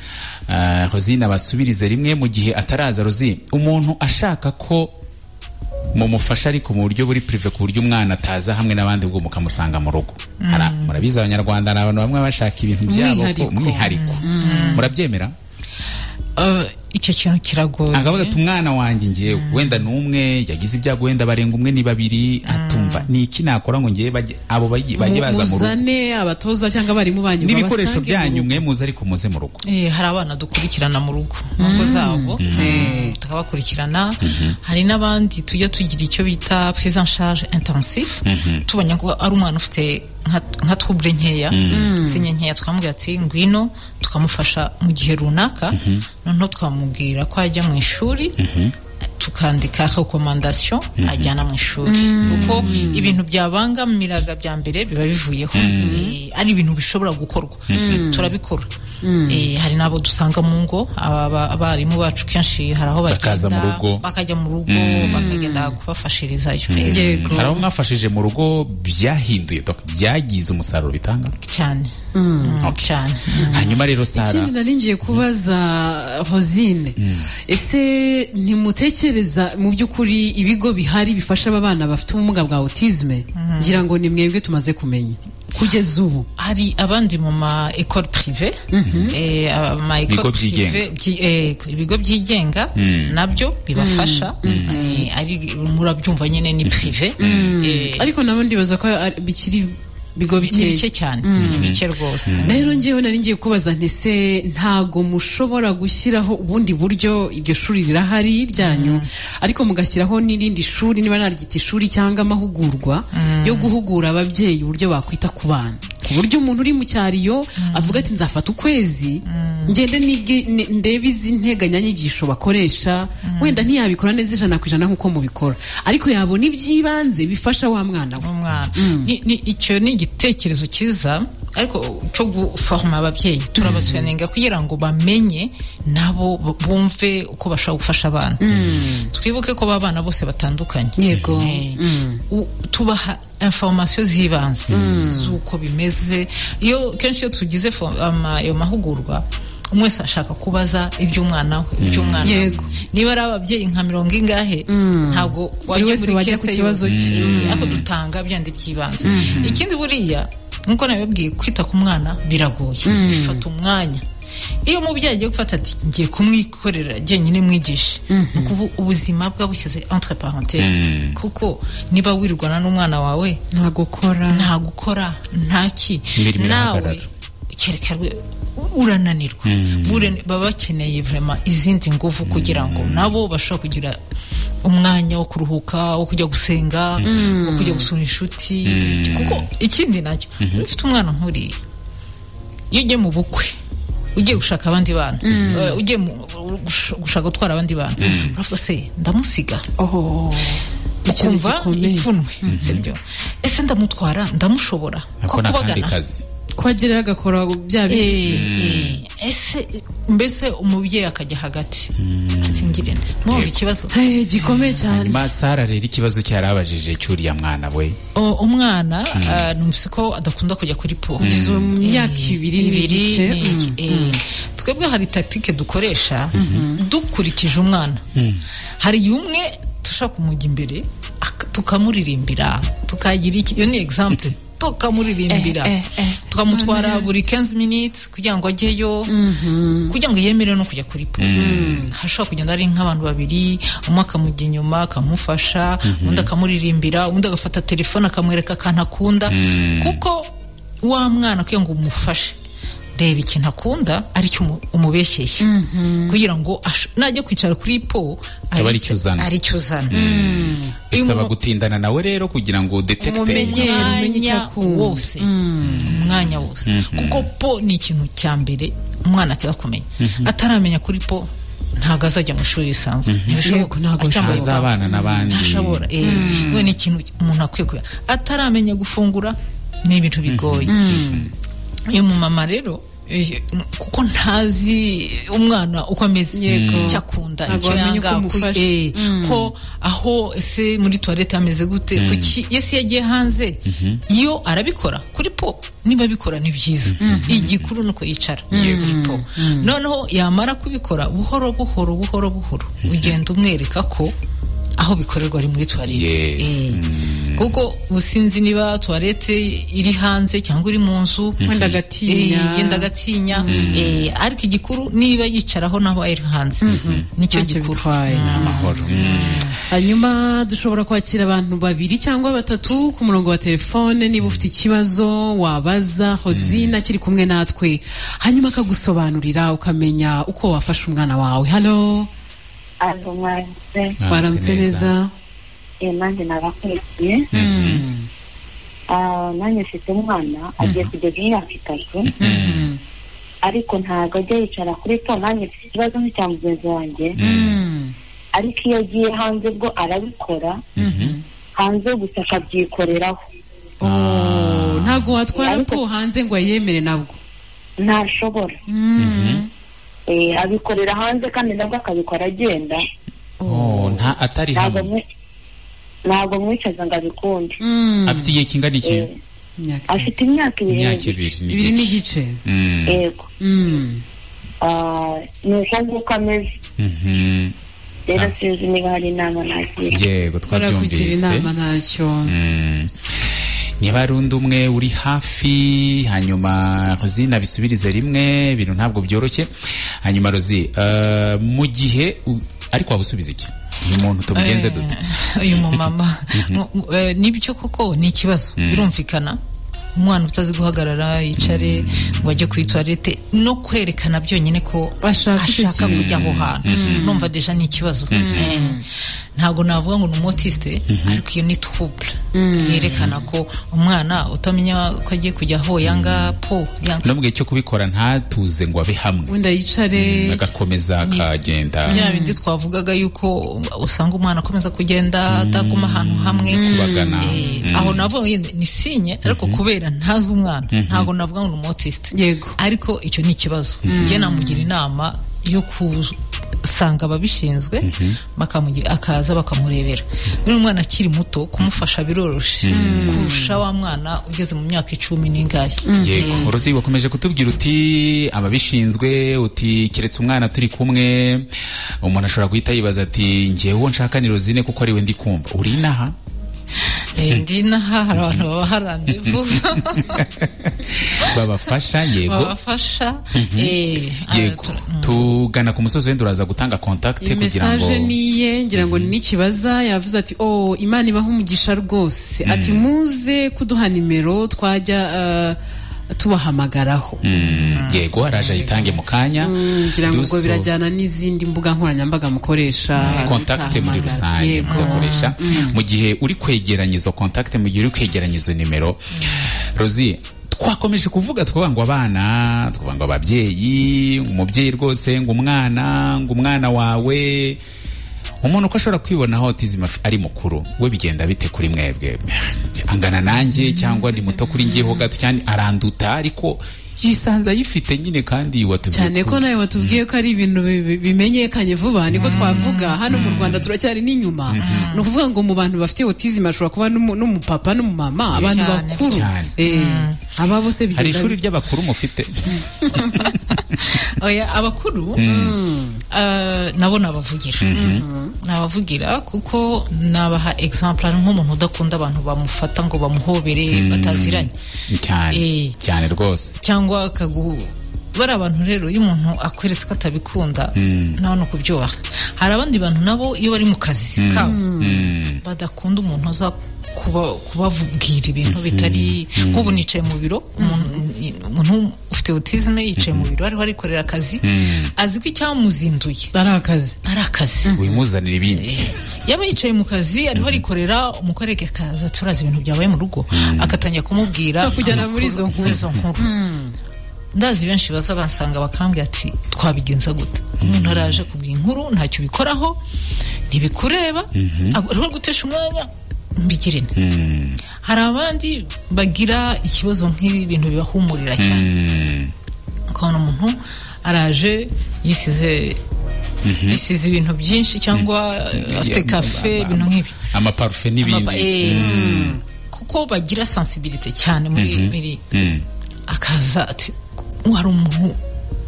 Rosine basubirize rimwe mu gihe ataraza. Rosine, umuntu ashaka ko mumufasha ariko mu buryo buri prive ku buryo umwana ataza hamwe n'abandi ubwo mukamusanga mu rugo, murabizi abanyarwanda n'abantu bamwe bashaka ibintu byabo mwihariko, murabyemera? Icyo kintu kiragoye. Akavuga ati umwana wanjye ngiye wenda numwe yagize ibyago wenda barenga umwe ni babiri, atumva ni iki nakora ngo ngiye abo bajye baza mu rugo, muzane abatoza cyangwa bari mu banyu n'ibikoresho byanyu mwe muze ariko muze mu rugo. Hari abana dukurikirana mu rugo ngo zabo tukabakurikirana. Hari n'abandi tujya tugira icyo bita prise en charge intensif, tubanya ko ari umwana ufite nka trouble nkeya, sinye nkeya, twamubwira ati ngwino tukamufasha mu gihe runaka, noneho twamubwira ko ajya mu ishuri, tukandika recommandation ajyana mu ishuri, kuko ibintu byabangamiraga bya mbere biba bivuyeho. Ari ibintu bishobora gukorwa, turabikora. Hari nabo dusanga mu ngo, abarimu bacu kenshi hari aho bakajya mu rugo bakagenda kubafashirizayo. Hari aho mwafashije mu rugo byahinduye byagize umusaruro bitanga cyane cyane. Hanyuma rero Sara, ikindi naringiye kubaza Rosine, ese ntimutekereza mu by'ukuri ibigo bihari bifasha aba bana bafite ubumuga bwa autisme, ngira ngo ni mwebwe tumaze kumenya kugeza ubu? Hari abandi mu ma école privé, ama école privé, ibigo byigenga nabyo bibafasha, ari murabyumva nyene ni privé, ariko nabo ndibaza ko bikiri bigo bike cyane, bike rwose. Rero ngewe nari ngiye kubaza ntese ntago mushobora gushyiraho ubundi buryo, iryo shuri rirahari ryanyu, ariko mugashyiraho n'irindi shuri, niba naryita ishuri cyangwa amahugurwa yo guhugura ababyeyi uburyo bakwita ku bana, ku buryo umuntu uri mu cyariyo avuga ati nzafata ukwezi ngende ndebe izi nteganyanyigisho bakoresha, wenda ntiyabikora neza 100% nk'uko mubikora, ariko yabona iby'ibanze bifasha wa mwana we. Icyo ni igitekerezo cyiza, ariko cyo guforma ababyeyi turabasobanurira kugira ngo bamenye nabo bumve uko bashaka gufasha abana. Twibuke ko abana bose batandukanye, yego, tubaha information zibanze zuko bimeze. Iyo kenshi tugize ayo mahugurwa, umwese ashaka kubaza iby'umwana yego, niba ari ababyeyi nka mirongo ingahe, ntabwo wajya muri kese kibazo ako dutanga byandi byibanze. Ikindi buriya nkuko nabibwiye, kwita ku mwana biragoye, bifata umwanya. Iyo mubyeyi agiye gufata ati ngiye kumwikorera jyenyine mwigisha, nukuvu ubuzima bwa bushyize entre parenthèses, kuko niba wirwana n'umwana wawe nta gukora ntaki, nawe cyerekerwe urananirwa. Baba bakeneye vraiment izindi nguvu kugira ngo nabo bashobora kugira umwanya wo kuruhuka, wo kujya gusenga, wo kujya gusura inshuti. Kuko ikindi nacyo, ufite umwana nkuriya, iyo ugiye mu bukwe, ugiye gushaka abandi bana, ugiye gushaka gutwara abandi bana, uravuga se ndamusiga, ukumva ipfunwe, sibyo? Ese ndamutwara, ndamushobora ko kubagana kwagira agakora bya ese mbese umubyeyi akajya hagati ati ngire mwumva ikibazo gikomeye cyane. Masara rero ikibazo cyarabajije cyuriya mwana we, umwana numusiko adakunda kujya kuri po izo myaka 2 twebwe hari tactique dukoresha dukurikije umwana. Hari umwe tushaka kumujya imbere tukamuririmbira, tukagira iki, iyo ni example, tukamuririmbira, tukamutwara buri 15 minutes kugira ngo ajyeyo, kugira ngo yemere no kujya kuri po. Hashobora kugenda ari nk'abantu babiri, umwe akamujya inyuma akamufasha, undi akamuririmbira, undi agafata telefone akamwereka akantu akunda, kuko wa mwana kugira ngo umufashe reba ikintu akunda aricyo umubeshyeshye kugira ngo najya kwicara kuri po aricyo uzana bisaba gutindana nawe rero kugira ngo detekte umwanya wose kuko po ni ikintu cya mbere umwana atera kumenya ataramenya kuri po ntago azajya mu shuri risanzwe ntago azabana n'abandi ashobora we ni ikintu umuntu akwiye kuba ataramenya gufungura ni ibintu bigoye iyo mu mama rero kuko ntazi umwana uko ameze icyo akunda icyo yanga ko aho ese muri toilette ameze gute kuki yesi yagiye hanze iyo arabikora kuri po niba bikora ni byiza igikuru nuko yicara kuri po noneho yamara kubikora buhoro ugenda umwereka ko aho bikorerwa ari muri toilette kuko usinzi niba toilette iri hanze cyangwa iri mu nzu yenda gatinya ariko igikuru niba yicaraho naho ari hanze nicyo gikuru amahoro. Hanyuma dushobora kwakira abantu 2 cyangwa 3 ku murongo wa telefone niba ufite ikibazo wabaza Hozina kiri kumwe natwe hanyuma akagusobanurira ukamenya uko wafasha umwana wawe. Hello waramutse neza. Nanjye nabakurikiye nanjye mfite umwana agiye kugeza imyaka 3 ariko ntabwo ajya yicara kuri po. nanjye mfite ikibazo nk'icya mugenzi wanjye ariko iyo agiye hanze bwo arabikora hanze gusa akabyikoreraho. Ntabwo watwara po hanze ngo ayemere nabwo ntashobora abikorera hanze kandi nabwo akabikora agenda atari hamwe ntabwo mwicaza ngo abikunde. Afite igihe kingana iki? Afite imyaka 2 n'igice. Yego ni uko nguko ameze. Rero sinzi niba hari inama nagira. Yego twabyumvise inama ntacyo. Niba ari undi umwe uri hafi hanyuma Rozina bisubirize rimwe ibintu ntabwo byoroshye. Hanyuma Rozi mu gihe ariko wabusubiza iki uyu muntu tumugenze dute? Uyu mumama nibyo koko ni ikibazo birumvikana umwana utazi guhagarara yicare ngo ajye kuri toilette no kwerekana byonyine ko ashaka kujya aho hantu numva deja ni ikibazo. Ntago navuga ngo ni umutiste ariko iyo ni trouble yerekana ko umwana utamenya ko agiye kujya aho yanga po no mu gihe cyo kubikora ntatuze ngo abe hamwe wenda yicare agakomeza akagenda ya bindi twavugaga yuko usanga umwana akomeza kugenda ataguma ahantu hamwe kubagana aho navuga ni sinye ariko kubera ntazi umwana ntago navuga ngo ni umutiste ariko icyo ni ikibazo njye namugira inama yo usanga ababishinzwe akaza bakamurebera. Niba umwana akiri muto kumufasha biroroshe kurusha wa mwana ugeze mu myaka 10 n'ingahe. Yego Rozi wakomeje kutubwira uti ababishinzwe uti keretse umwana turi kumwe umuntu ashobora guhita yibaza ati ngewe nshaka ni Rozine kuko ari we ndi kumva uri naha ndinaha hari abantu baba harandevu babafasha. Yego yego tugana ku musozi wenda uraza gutanga contact kugira ngo message niye ngira ngo nikibaza yavuze ati Imana ibaho umugisha rwose ati muze kuduha nimero twajya tubahamagaraho. Yego araje yitange mu kanya ngira ngo birajyana n'izindi mbuga nkoranyambaga mukoresha contact muri rusange mukoresha mu gihe uri kwegeranya izo contact mu gihe uri kwegeranya izo nimero. Rozi twakomeje kuvuga twabangwa abana twabangwa ababyeyi umubyeyi rwose ngo umwana wawe umuntu uko ashobora kwibona autism ari mukuru we bigenda bite kuri mwebwe angana nanjye cyangwa ni muto kuri ngiyeho gato cyane aranduta ariko yisanza yifite nyine kandi watubwiye cyane ko nawe watubwiye ko ari ibintu bimenyekanye vuba niko twavuga hano mu Rwanda turacyari n'inyuma no kuvuga ngo mu bantu bafite autism ashobora kuba n'umupapa n'umumama abantu bakuru aba bose bigenda. Hari ishuri ry'abakuru mufite? Oya abakuru nabo nabavugira kuko nabaha example nk'umuntu udakunda abantu bamufata ngo bamuhobere bataziranye cyane rwose cyangwa bari abantu rero iyo umuntu akweretse ko atabikunda nawe no kubyubaha. Hari abandi bantu nabo iyo bari mu kazi kabo badakunda umuntu aza kubabwira ibintu bitari nk'ubu nicaye mu biro umuntu ufite afite autisme yicaye mu biro ariho arikorera akazi azi ko icyamuzinduye ari akazi wimuzanira ibindi yaba yicaye mu kazi ariho arikorera umukorege akaza turazi ibintu byabaye mu rugo akatangira kumubwira kujyana muri izo nkuru ndazi benshi baza bansanga bakambwira ati twabigenza gute umuntu araje kubwira inkuru ntacyo bikoraho ntibikureba ariho gutesha umwanya mbigirene hari abandi bagira ikibazo nk'ibi bintu bibahumurira cyane ukabona umuntu araje yisize ibintu byinshi cyangwa afite kafe ibintu nk'ibyo amaparufe n'ibindi kuko bagira sensibilité cyane muri akaza ati wari umuntu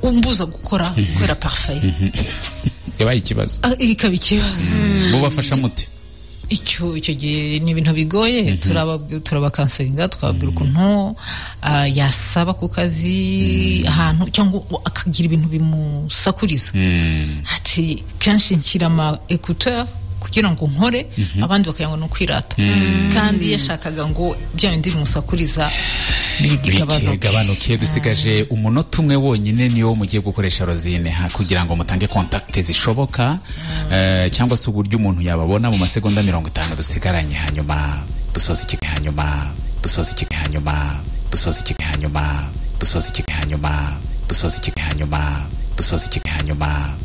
umbuza gukora kubera parfait yabaye ikibazo ikaba ikibazo mubafasha muti icyo gihe ni ibintu bigoye turabakansaringa twabwira ukuntu yasaba ku kazi ahantu cyangwa akagira ibintu bimusakuriza ati kenshi nshyira ama écouteur kugira ngo nkore abandi bakayangwa no kwirata kandi yashakaga ngo bya bindi bimusakuriza bigabanuke dusigaje umunota umwe wonyine niyo mugiye gukoresha Rosine kugira ngo mutange contact zishoboka cyangwa se uburyo umuntu yababona mu masegonda 50 dusigaranye hanyuma dusoza iki hanyuma